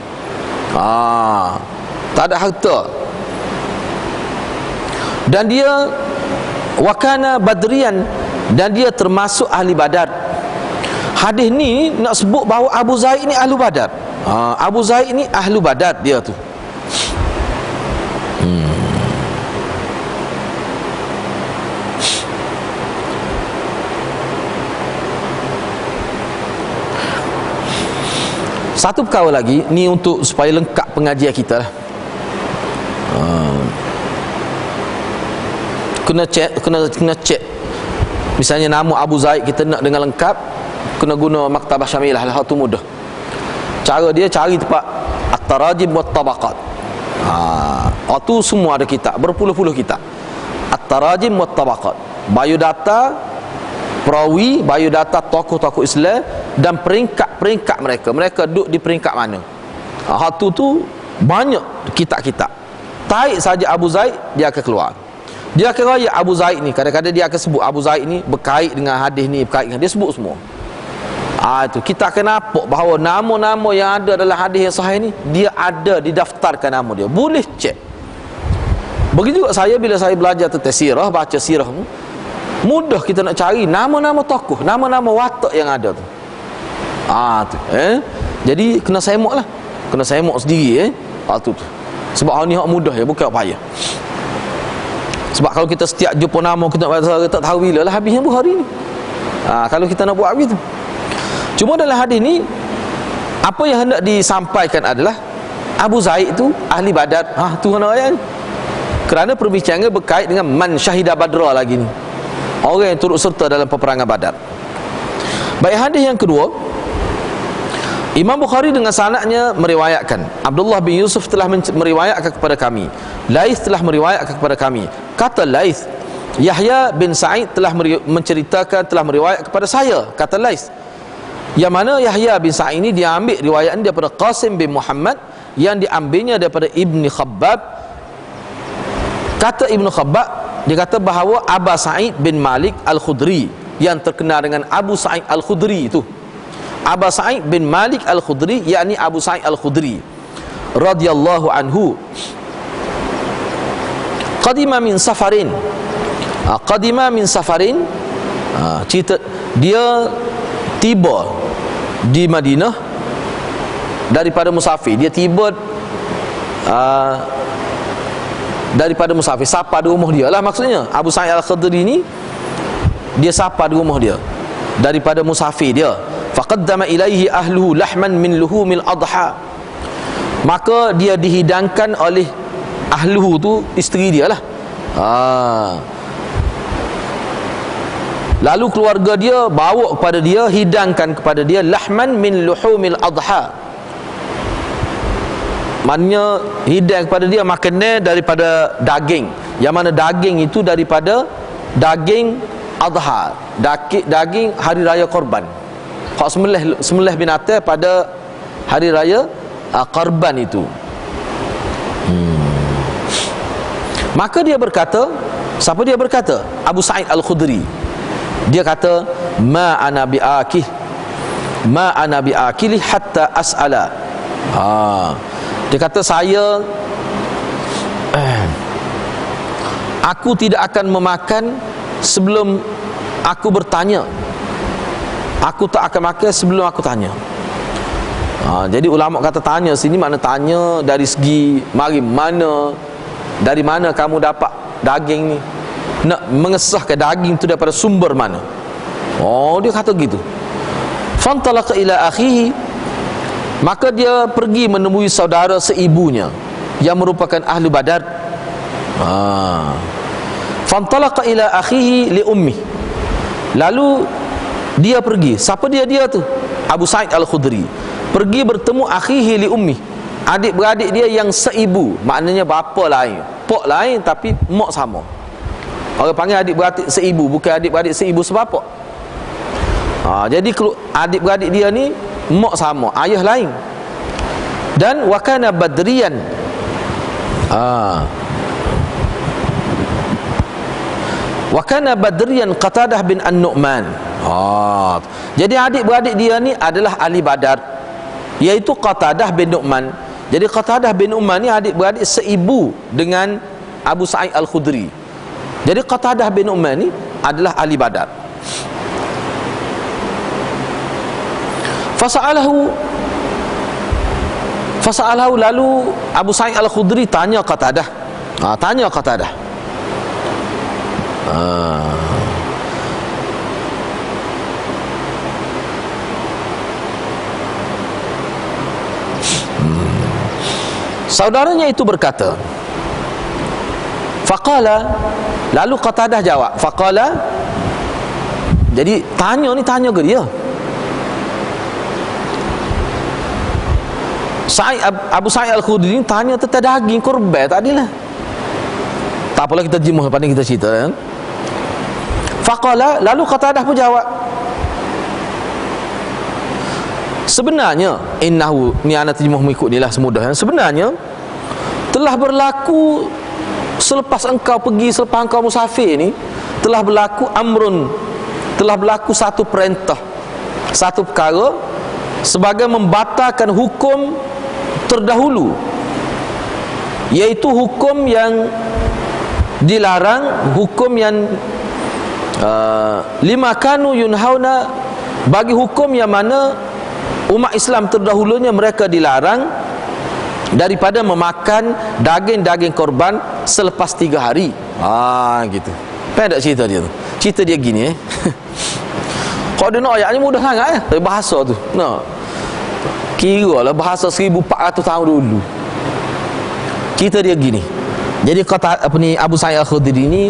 Tak ada harta. Dan dia wakana badrian, dan dia termasuk ahli Badar. Hadis ni nak sebut bahawa Abu Zaid ni ahli Badar. Abu Zaid ni ahli Badar dia tu. Satu perkara lagi ni untuk supaya lengkap pengajian kita lah. Kena cek. Misalnya nama Abu Zaid kita nak dengan lengkap, kena guna Maktabah Syamilah lah, tu mudah. Cara dia cari tempat At-Tarajim wa Tabaqat. Tu semua ada kitab, berpuluh-puluh kitab. At-Tarajim wa Tabaqat, biodata perawi, biodata tokoh-tokoh Islam dan peringkat-peringkat mereka duduk di peringkat mana. Tu banyak kitab-kitab. Taik saja Abu Zaid, dia akan keluar. Dia akan raya Abu Zaid ni, kadang-kadang dia akan sebut Abu Zaid ni berkait dengan hadis ni, berkait dengan dia sebut semua. Itu kita akan nampak bahawa nama-nama yang ada dalam hadis yang sahih ni, dia ada didaftarkan nama dia. Boleh cek. Begitu juga saya bila saya belajar tentang sirah, baca sirah, mudah kita nak cari nama-nama tokoh, nama-nama watak yang ada tu. Jadi kena semak lah, kena semak sendiri tu. Sebab hal ni hak mudah ya, bukan payah. Sebab kalau kita setiap jumpa nama kita tak tahu bila lah habisnya Bukhari ni. Kalau kita nak buat begitu. Cuma dalam hadis ni apa yang hendak disampaikan adalah Abu Zaid tu ahli Badar. Tu mana ayat ni? Kerana perbincangan berkait dengan man syahida badra lagi ni, orang yang turut serta dalam peperangan Badar. Baik, hadis yang kedua, Imam Bukhari dengan sanadnya meriwayatkan, Abdullah bin Yusuf telah meriwayatkan kepada kami, Laith telah meriwayatkan kepada kami. Kata Laith, Yahya bin Sa'id telah menceritakan, telah meriwayat kepada saya. Kata Laith, yang mana Yahya bin Sa'id ini dia ambil riwayat ini daripada Qasim bin Muhammad, yang diambilnya daripada Ibni Khabbab. Kata Ibnu Khabbab, dia kata bahawa Aba Sa'id bin Malik Al-Khudri, yang terkenal dengan Abu Sa'id Al-Khudri itu, Aba Sa'id bin Malik Al-Khudri, yakni Abu Sa'id Al-Khudri radhiyallahu anhu, qadima min safarin. Qadima min safarin, cerita dia tiba di Madinah daripada musafir. Dia tiba daripada musafir, sapa di rumah dia lah maksudnya. Abu Sa'id Al-Khudri ni dia sapa di rumah dia daripada musafir dia. Faqaddama ilaihi ahluhu lahman min luhumil adha, maka dia dihidangkan oleh ahluhu tu, isteri dia lah. Lalu keluarga dia bawa kepada dia, hidangkan kepada dia lahman min luhumil adha, maknanya hidang kepada dia makanan daripada daging, yang mana daging itu daripada daging adha, daging hari raya korban. Hak sembelih binatang pada hari raya korban itu. Maka dia berkata, siapa dia berkata? Abu Sa'id Al-Khudri. Dia kata, ma ana bi'akili hatta as'ala. Dia kata, saya aku tidak akan memakan sebelum aku bertanya. Aku tak akan makan sebelum aku tanya. Jadi ulama kata tanya sini makna tanya dari segi dari mana kamu dapat daging ni, nak mengesahkan daging tu daripada sumber mana. Dia kata gitu. Fantalaqa ila akhihi, maka dia pergi menemui saudara seibunya yang merupakan ahli Badar. Fantalaqa ila akhihi li ummi, lalu dia pergi. Siapa dia tu? Abu Sa'id Al-Khudri pergi bertemu akhihi li ummi, adik-beradik dia yang seibu, maknanya bapa lain, pok lain tapi mak sama. Orang panggil adik-beradik seibu, bukan adik-beradik seibu sebapa. Jadi adik-beradik dia ni mak sama, ayah lain. Dan wakana badriyan, wakana badriyan Qatadah bin An-Nu'man. Jadi adik-beradik dia ni adalah ahli Badar, iaitu Qatadah bin Nu'man. Jadi Qatadah bin Nu'man ni adik-beradik seibu dengan Abu Sa'id Al-Khudri. Jadi Qatadah bin Nu'man ni adalah ahli Badar. Fasa'alahu, lalu Abu Sa'id Al-Khudri tanya Qatadah. Saudaranya itu berkata, faqala, lalu Qatadah jawab, faqala. Jadi tanya ke dia. Abu Sa'id Al-Khudri tanya tentang daging korban, tak adil lah. Tak apalah, kita terjemah pada kita cerita kan. Faqala, lalu Qatadah pun jawab, sebenarnya innahu, ni anak terjemah mengikut ni lah semudah kan. Sebenarnya telah berlaku selepas engkau musafir ni, telah berlaku amrun, telah berlaku satu perintah, satu perkara sebagai membatalkan hukum terdahulu, iaitu hukum yang dilarang, hukum yang lima kanu yunhauna, bagi hukum yang mana umat Islam terdahulunya mereka dilarang daripada memakan daging-daging korban selepas 3 hari. Gitu. Pendek cerita dia tu. Cerita dia gini Kalau dia nak ayatnya mudah sangat Tapi bahasa tu kira lah bahasa 1400 tahun dulu. Cerita dia gini. Jadi kata Abu Sa'id Al-Khudri ni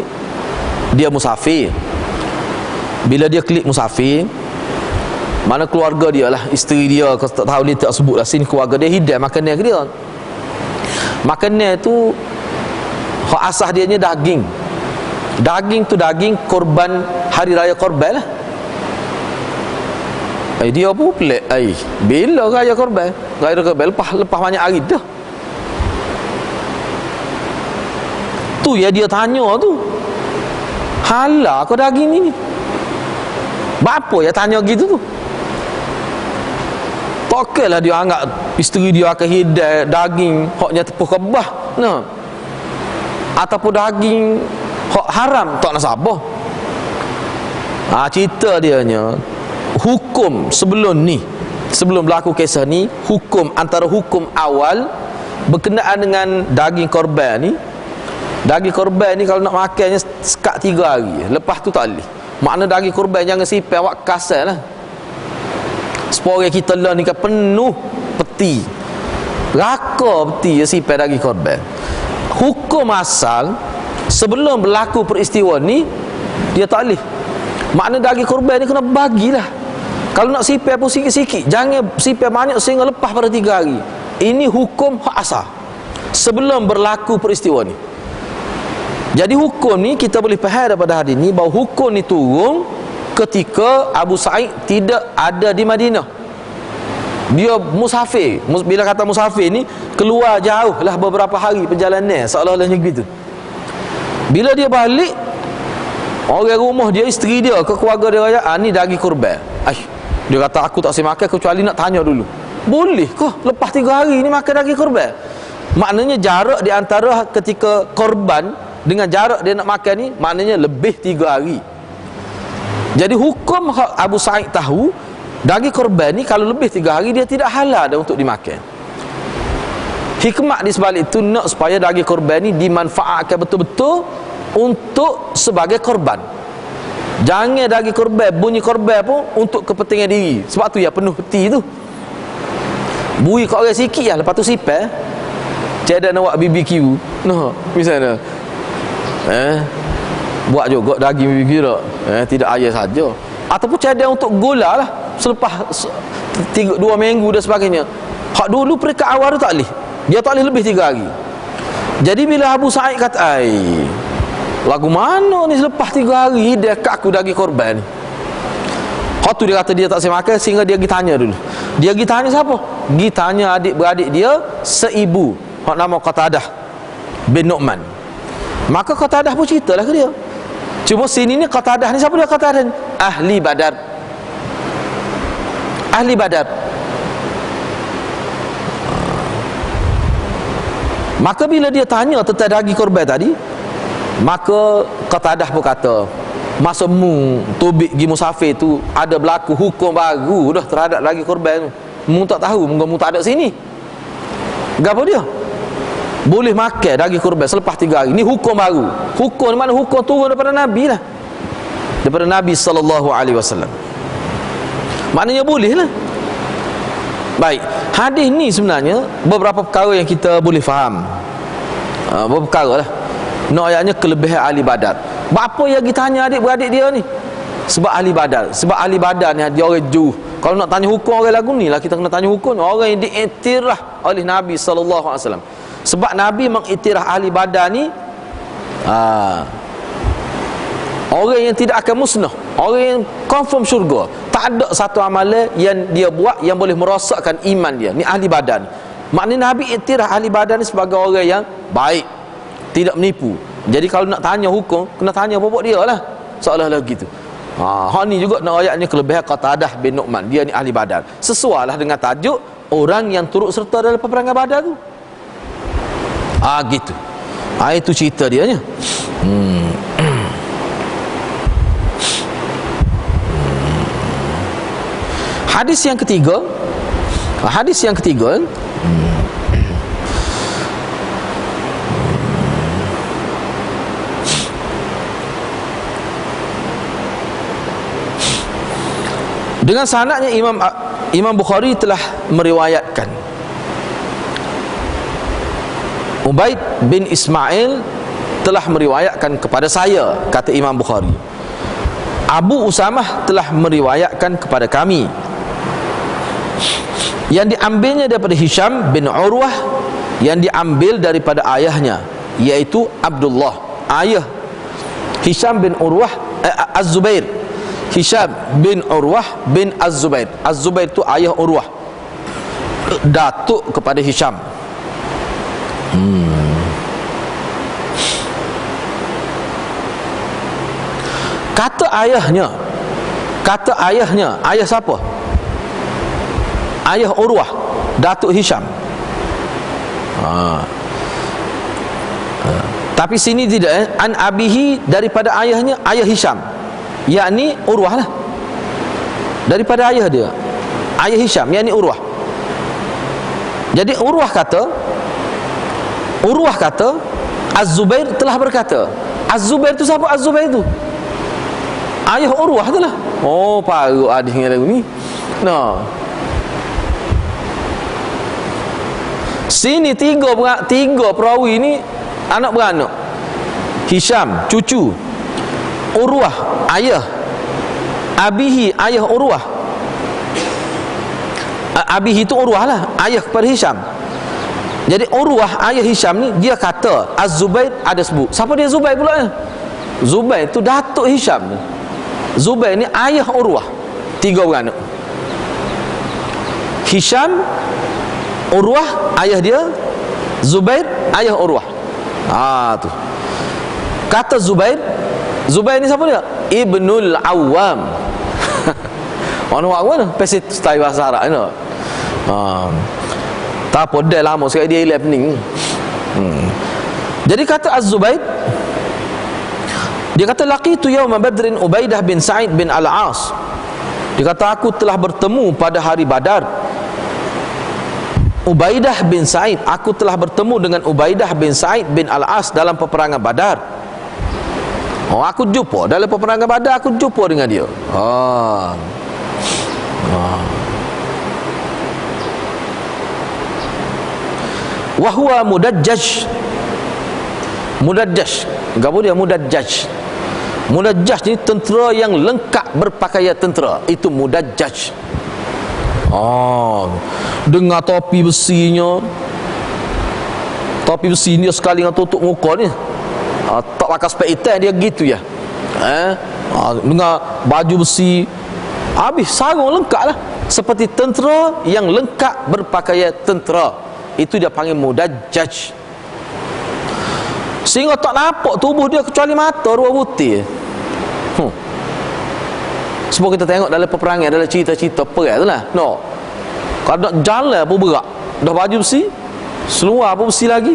dia musafir. Bila dia klik musafir, mana keluarga dia lah, isteri dia, kau tak tahu dia tak sebut lah, sini keluarga dia hidang makanan ke dia. Makanan tu hak asah dia ni daging. Daging tu daging korban hari raya korban lah. Dia pun pelik. Bila raya korban? Raya korban lepas banyak hari dah. Tu ya dia tanya tu. Halal kau daging ni? Bapa ya tanya gitu tu. Okeylah dia anggap isteri dia akan hidang daging hoknya tepuh kebah ataupun daging hok haram tak nak sabar. Cerita dia nya hukum sebelum berlaku kisah ni, hukum antara hukum awal berkenaan dengan daging korban ni. Daging korban ni kalau nak makannya sekat 3 hari, lepas tu tak boleh. Makna daging korban jangan simpan awak kasar lah. Sepore kita lah ni kan penuh peti, raka peti simpan daging korban. Hukum asal sebelum berlaku peristiwa ni dia tak boleh. Makna daging korban ni kena bagilah. Kalau nak simpan pun sikit-sikit, jangan simpan banyak sehingga lepas pada 3 hari. Ini hukum hak asal sebelum berlaku peristiwa ni. Jadi hukum ni kita boleh faham daripada hadis ni bahawa hukum ni turun ketika Abu Sa'id tidak ada di Madinah. Dia musafir. Bila kata musafir ni keluar jauh lah beberapa hari perjalanan, seolah-olahnya gitu. Bila dia balik, orang rumah dia, isteri dia, ke keluarga dia raya, ni daging kurban. Dia kata aku tak boleh makan kecuali nak tanya dulu. Boleh ke lepas 3 hari ni makan daging kurban? Maknanya jarak di antara ketika korban dengan jarak dia nak makan ni maknanya lebih 3 hari. Jadi hukum Abu Sa'id tahu daging korban ni kalau lebih 3 hari dia tidak halal dah untuk dimakan. Hikmat di sebalik itu nak supaya daging korban ni dimanfaatkan betul-betul untuk sebagai korban. Jangan daging korban, bunyi korban pun untuk kepentingan diri. Sebab tu ya penuh peti tu. Bui kat orang sikit lah, lepas tu sipai. Tiada nak buat BBQ. Misalnya buat juga daging BBQ tak? Tidak ayam saja. Ataupun cadang untuk gula lah selepas 2 minggu dan sebagainya. Hak dulu peringkat awal tu tak boleh. Dia tak boleh lebih 3 hari. Jadi bila Abu Sa'id kata, lagu mana ni selepas 3 hari dia kat aku daging korban ni. Hak tu dia kata dia tak boleh makan sehingga dia pergi tanya dulu. Dia pergi tanya siapa? Pergi tanya adik-beradik dia seibu. Hak nama Qatadah bin Nu'man. Maka Qatadah pun ceritalah ke dia. Cuma sini ni Qatadah ni siapa dia Qatadah ni? Ahli Badar. Ahli Badar. Maka bila dia tanya tentang daging korban tadi, maka Qatadah pun kata, masa mu tubik pergi musafir tu ada berlaku hukum baru dah terhadap daging korban tu. Mu tak tahu, mu tak ada sini. Gapo dia? Boleh makan daging kurban selepas 3 hari. Ini hukum baru. Hukum mana? Hukum turun daripada Nabi lah, daripada Nabi SAW. Maknanya boleh lah. Baik, hadis ni sebenarnya beberapa perkara yang kita boleh faham. Beberapa perkara lah. Nak ayatnya kelebihan ahli Badar. Apa yang kita tanya adik-beradik dia ni? Sebab ahli Badar. Sebab ahli Badar ni dia orang juh. Kalau nak tanya hukum orang lagu ni lah, kita kena tanya hukum orang yang diiktiraf oleh Nabi SAW. Sebab Nabi mengiktiraf ahli Badar ni orang yang tidak akan musnah, orang yang confirm syurga. Tak ada satu amalan yang dia buat yang boleh merosakkan iman dia. Ni ahli Badar ni. Maknanya Nabi iktiraf ahli Badar ni sebagai orang yang baik, tidak menipu. Jadi kalau nak tanya hukum, kena tanya pokok dia lah, seolah-olah gitu. Hak ni juga nak ayatnya kelebihan Qatadah bin Nu'man. Dia ni ahli Badar. Sesuailah dengan tajuk orang yang turut serta dalam peperangan Badar tu. Gitu. Itu cerita dia nya. Hadis yang ketiga. Hadis yang ketiga. Dengan sanadnya Imam Bukhari telah meriwayatkan Ubaid bin Ismail telah meriwayatkan kepada saya, kata Imam Bukhari. Abu Usamah telah meriwayatkan kepada kami. Yang diambilnya daripada Hisham bin Urwah, yang diambil daripada ayahnya, iaitu Abdullah, ayah Hisham bin Urwah, Az-Zubair. Hisham bin Urwah bin Az-Zubair. Az-Zubair itu ayah Urwah, datuk kepada Hisham. Kata ayahnya, ayah siapa? Ayah Urwah, datuk Hisham. Tapi sini tidak, an abihi, daripada ayahnya, ayah Hisham, yakni Urwah lah, daripada ayah dia, ayah Hisham, yakni Urwah. Jadi Urwah kata Az-Zubair telah berkata. Az-Zubair tu siapa? Az-Zubair tu ayah Urwah tu lah. Oh, parut adik dengan lagu ni. No. Sini tiga perawi ni anak beranak. Hisham cucu, Urwah ayah, abihi ayah Urwah. Abihi tu Urwah lah, ayah kepada Hisham. Jadi Urwah ayah Hisham ni, dia kata Az-Zubair ada sebut. Siapa dia Zubair pula ni? Zubair tu datuk Hisham. Zubair ni ayah Urwah. Tiga beranak. Hisham, Urwah ayah dia, Zubair ayah Urwah. Tu. Kata Zubair ni siapa dia? Ibnul Awwam. Orang awam mana? Pesi style bahasa Arab ni. Tak apa, dah lama sekali dia ilap ni. Jadi kata Az-Zubair, dia kata laqitu yawma Badrin Ubaidah bin Sa'id bin Al-As. Dia kata aku telah bertemu pada hari Badar Ubaidah bin Sa'id. Aku telah bertemu dengan Ubaidah bin Sa'id bin Al-As dalam peperangan Badar. Aku jumpa dalam peperangan Badar, aku jumpa dengan dia. Wa huwa mudajjaj. Gapo dia mudajjaj? Mudajjaj ni tentera yang lengkap berpakaian tentera. Itu mudajjaj. Dengan topi besinya. Topi besi ni sekali dengan tutup muka ni. Tak pakai spek hitam dia gitu ya. Dengan baju besi. Habis sarung lengkap lah. Seperti tentera yang lengkap berpakaian tentera. Itu dia panggil mudajjaj. Sehingga tak nampak tubuh dia kecuali mata dua butir. Sebab kita tengok dalam peperangan, dalam cerita-cerita perang tu lah. Kalau nak jalan pun berat. Dah baju besi, seluar pun besi lagi.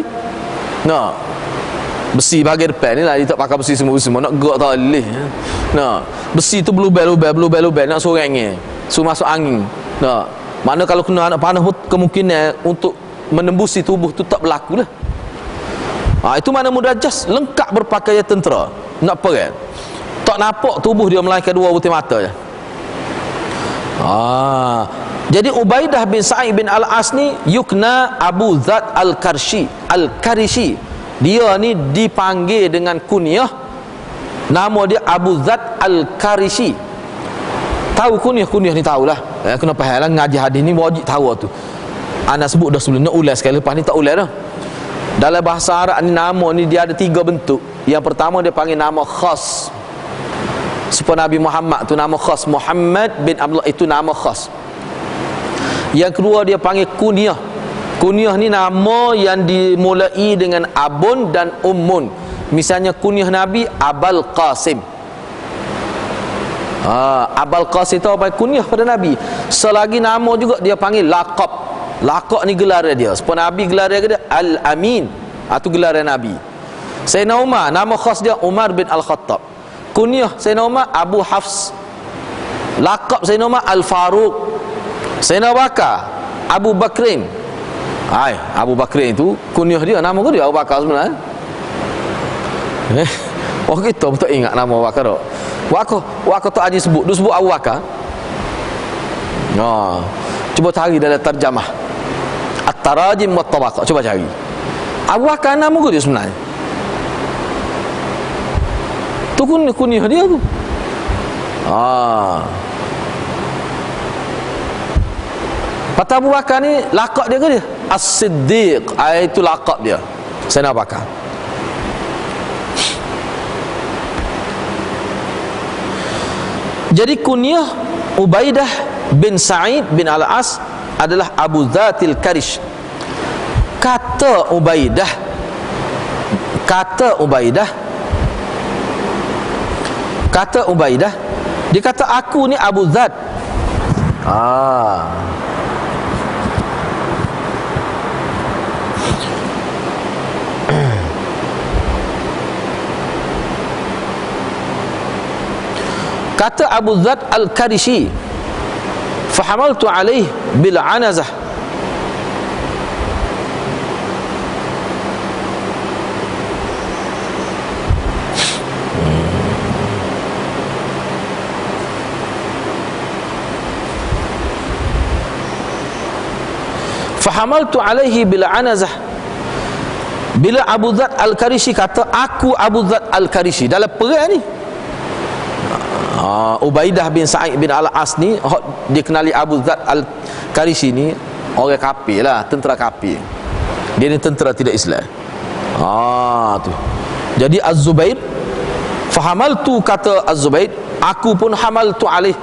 Besi bahagian depan ni lah, dia tak pakai besi semua. Nak gerak tak boleh. Besi tu berlubang, nak sorangnya, suruh masuk angin. Mana kalau kena anak panah pun kemungkinan untuk menembusi tubuh tu tak berlaku lah. Itu mana mudajjaj, lengkap berpakaian tentera, nak perang. Tak nampak tubuh dia melainkan dua butir mata je. Jadi Ubaidah bin Sa'id bin Al-As ni yukna Abu Zat Al-Karishi. Dia ni dipanggil dengan kunyah, nama dia Abu Zat Al-Karishi. Tahu kunyah ni tahulah. Kena faham lah, ngaji hadis ni wajib tahu tu. Ana sebut dah sebelum, nak ulas sekali, lepas ni tak ulas dah. Dalam bahasa Arab ni nama ni dia ada 3 bentuk. Yang pertama dia panggil nama khas. Seperti Nabi Muhammad tu nama khas, Muhammad bin Abdullah itu nama khas. Yang kedua dia panggil kunyah. Kunyah ni nama yang dimulai dengan abun dan ummun. Misalnya kunyah Nabi Abul Qasim. Abul Qasim itu apa kunyah pada Nabi. Selagi nama juga dia panggil laqab. Laqab ni gelar dia. Seperti Nabi gelar dia Al-Amin. Itu gelar Nabi. Sayyidina Umar nama khas dia Umar bin Al-Khattab. Kunyah Sayyidina Umar Abu Hafs. Laqab Sayyidina Umar Al-Faruq. Sayyidina Bakar Abu Bakrin. Abu Bakrin itu kunyah dia, nama dia Abu Bakar sebenarnya. Kita pun tak ingat nama Abu Bakar. Waktu tak ada sebut, dia sebut Abu Bakar. Cuba cari dalam terjemah At-Tarajim wa Tabaqat, cuba cari. Abu Bakar nama ke dia sebenarnya? Tu kunyah dia tu. Kata Abu Bakar ni laqab dia ke dia? As-Siddiq, itu laqab dia. Sayyidina Abu Bakar. Jadi kunyah Ubaidah bin Sa'id bin Al-As adalah Abu Dhatil Karish. Kata Ubaidah, dia kata aku ni Abu Dhad. Kata Abu Dhad Al-Karishi, fahamaltu alaih bil anazah. Fahamaltu alaihi bil anazah. Bila Abu Dhad Al-Karishi kata aku Abu Dhad Al-Karishi dalam perang ni, Ubaidah bin Sa'id bin Al-As ni dikenali Abu Dhad Al-Karishi ni orang kafir lah, tentera kafir. Dia ni tentera tidak Islam. Tu. Jadi Az-Zubair, fahamaltu kata Az-Zubair, aku pun hamaltu alaih.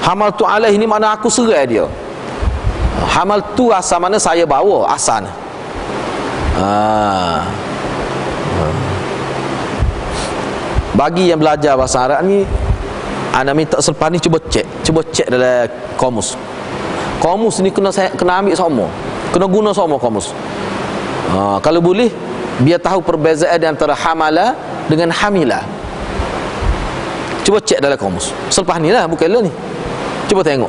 Hamaltu alaih ni makna aku serai dia. Hamaltu asal mana saya bawa asal. Bagi yang belajar bahasa Arab ni, anda minta selepas ni cuba cek dalam kamus. Kamus ni kena ambil semua, kena guna semua kamus. Kalau boleh biar tahu perbezaan antara hamala dengan hamila. Cuba cek dalam kamus selepas ni lah, bukanlah ni. Cuba tengok.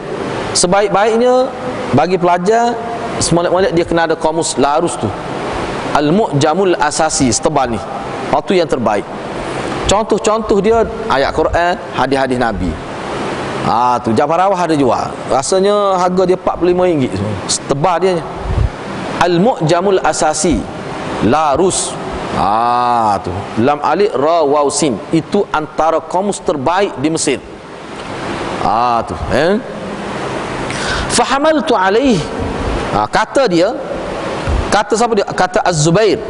Sebaik-baiknya bagi pelajar semolek-molek dia kena ada kamus larus tu, Al-Mu'jamul Asasi, setebal ni. Itu yang terbaik. Contoh-contoh dia ayat Quran, hadis-hadis Nabi. Tu Jafar Rawah ada jual. Rasanya harga dia RM45 semua. Setebal dia. Al-Mu'jamul Asasi, larus. Tu lam alif ra waw sin. Itu antara kamus terbaik di Mesir. Tu fahamaltu alaih. Kata dia, kata siapa dia? Kata Az-Zubair.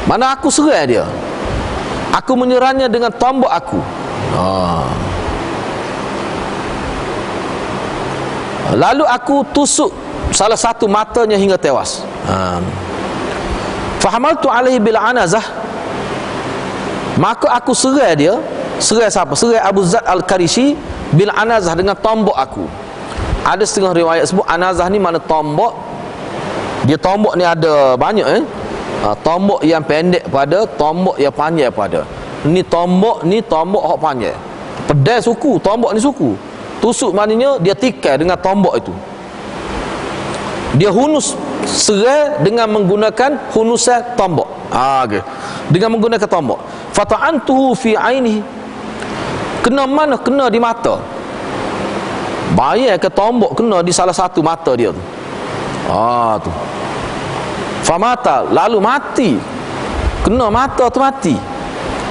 Mana aku serai dia, aku menyerangnya dengan tombak aku. Lalu aku tusuk salah satu matanya hingga tewas. Fahamaltu alaihi bil anazah, maka aku serai dia. Serai siapa? Serai Abu Dhad Al-Karishi bil anazah, dengan tombak aku. Ada setengah riwayat sebut anazah ni mana tombak. Dia tombak ni ada banyak tombak yang pendek pada, tombak yang panjang pada. Ni tombak hak panjang. Pedai suku, tombak ni suku. Tusuk maknanya dia tikai dengan tombak itu. Dia hunus serai dengan menggunakan hunusan tombak. Okay. Dengan menggunakan tombak. Fata'antuhu fi ainihi. Kena mana? Kena di mata. Bayar ke tombak kena di salah satu mata dia tu. Tu. Famata, lalu mati. Kena mata tu mati.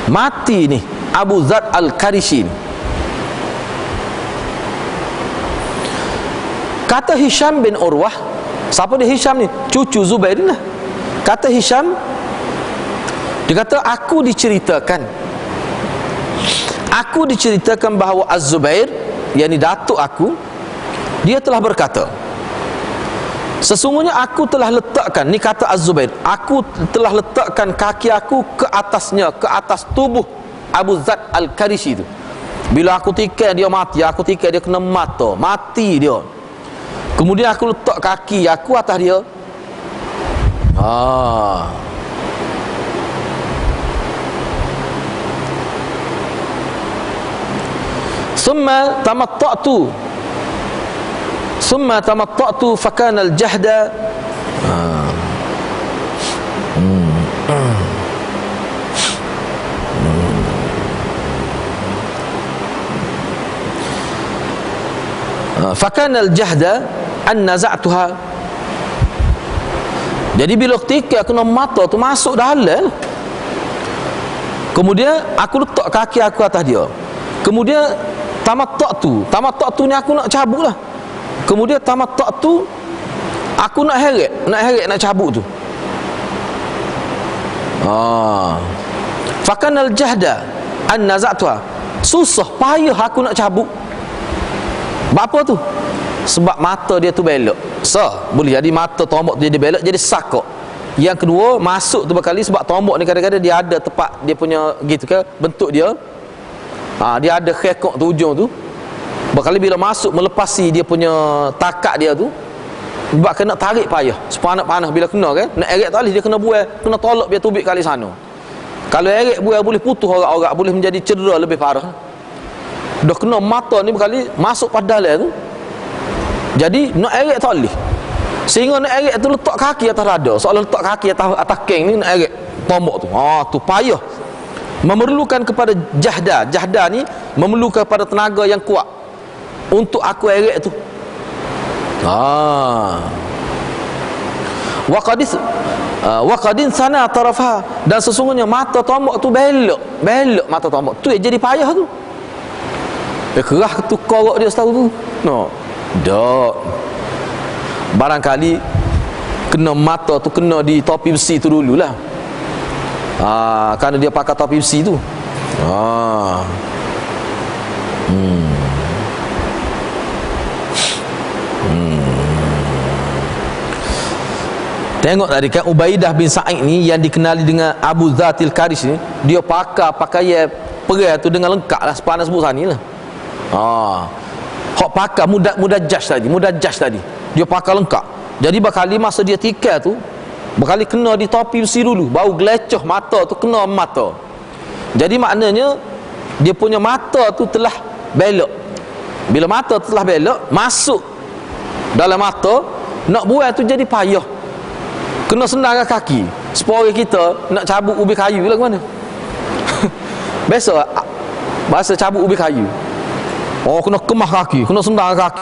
Mati ni Abu Dhad Al-Karishi. Kata Hisham bin Urwah, siapa dia Hisham ni? Cucu Zubair lah. Kata Hisham, dia kata aku diceritakan bahawa Az-Zubair, yakni datuk aku, dia telah berkata, sesungguhnya aku telah letakkan, ni kata Az-Zubair, aku telah letakkan kaki aku ke atasnya, ke atas tubuh Abu Dhad Al-Karishi tu. Bila aku tikai dia mati, aku tikai dia kena mata, mati dia. Kemudian aku letak kaki aku atas dia. Summa tamatta'tu fakana al-jahda. Fakanal jahda an naza'tuha. Jadi bila ketika kena mata tu masuk dalam, kemudian aku letak kaki aku atas dia. Kemudian tamattu tu ni aku nak cabut lah. Kemudian tamattu tu aku nak heret nak cabut tu. Fakanal jahda an naza'tuha. Susah payah aku nak cabut. Apa tu? Sebab mata dia tu belok. Boleh jadi mata tombok tu jadi belok, jadi sakok. Yang kedua, masuk tu berkali sebab tombok ni kadang-kadang dia ada tempat dia punya gitu ke bentuk dia. Dia ada khekok tu ujung tu. Berkali bila masuk melepasi dia punya takat dia tu, sebab kena tarik payah. Sepanas-panas bila kena kan, nak eret tali dia kena buai, kena tolak biar tubik kali sana. Kalau eret buai boleh putus orang-orang, boleh menjadi cedera lebih parah. Dah kena mata ni berkali masuk pada dalam tu. Jadi nak eret tak boleh. Sehingga nak eret tu letak kaki atas dada. Soalan letak kaki atas keng ni nak eret tombok tu. Tu payah. Memerlukan kepada jahda. Jahda ni memerlukan kepada tenaga yang kuat untuk aku eret tu. Wa qadin sana tarafha. Dan sesungguhnya mata tombok tu belok mata tombok tu jadi payah tu. Kerah tu korok dia setahu tu. Dok. Barangkali kena mata tu kena di topi besi tu dululah. Kerana dia pakai topi besi tu. Tengok tadi kan Ubaidah bin Sa'id ni yang dikenali dengan Abu Zatil Karis ni, dia pakai pakaian perang tu dengan lengkap lah, sepanas sebut sana lah. Hak pakai mudajjaj tadi dia pakai lengkap. Jadi berkali masa dia tikar tu, berkali kena di topi besi dulu, baru gelecoh mata tu kena mata. Jadi maknanya dia punya mata tu telah belok. Bila mata tu telah belok, masuk dalam mata, nak buat tu jadi payah. Kena senangkan kaki. Sepore kita nak cabut ubi kayu lah ke mana? Biasa bahasa cabut ubi kayu. Kena kemah kaki, kena senangkan kaki.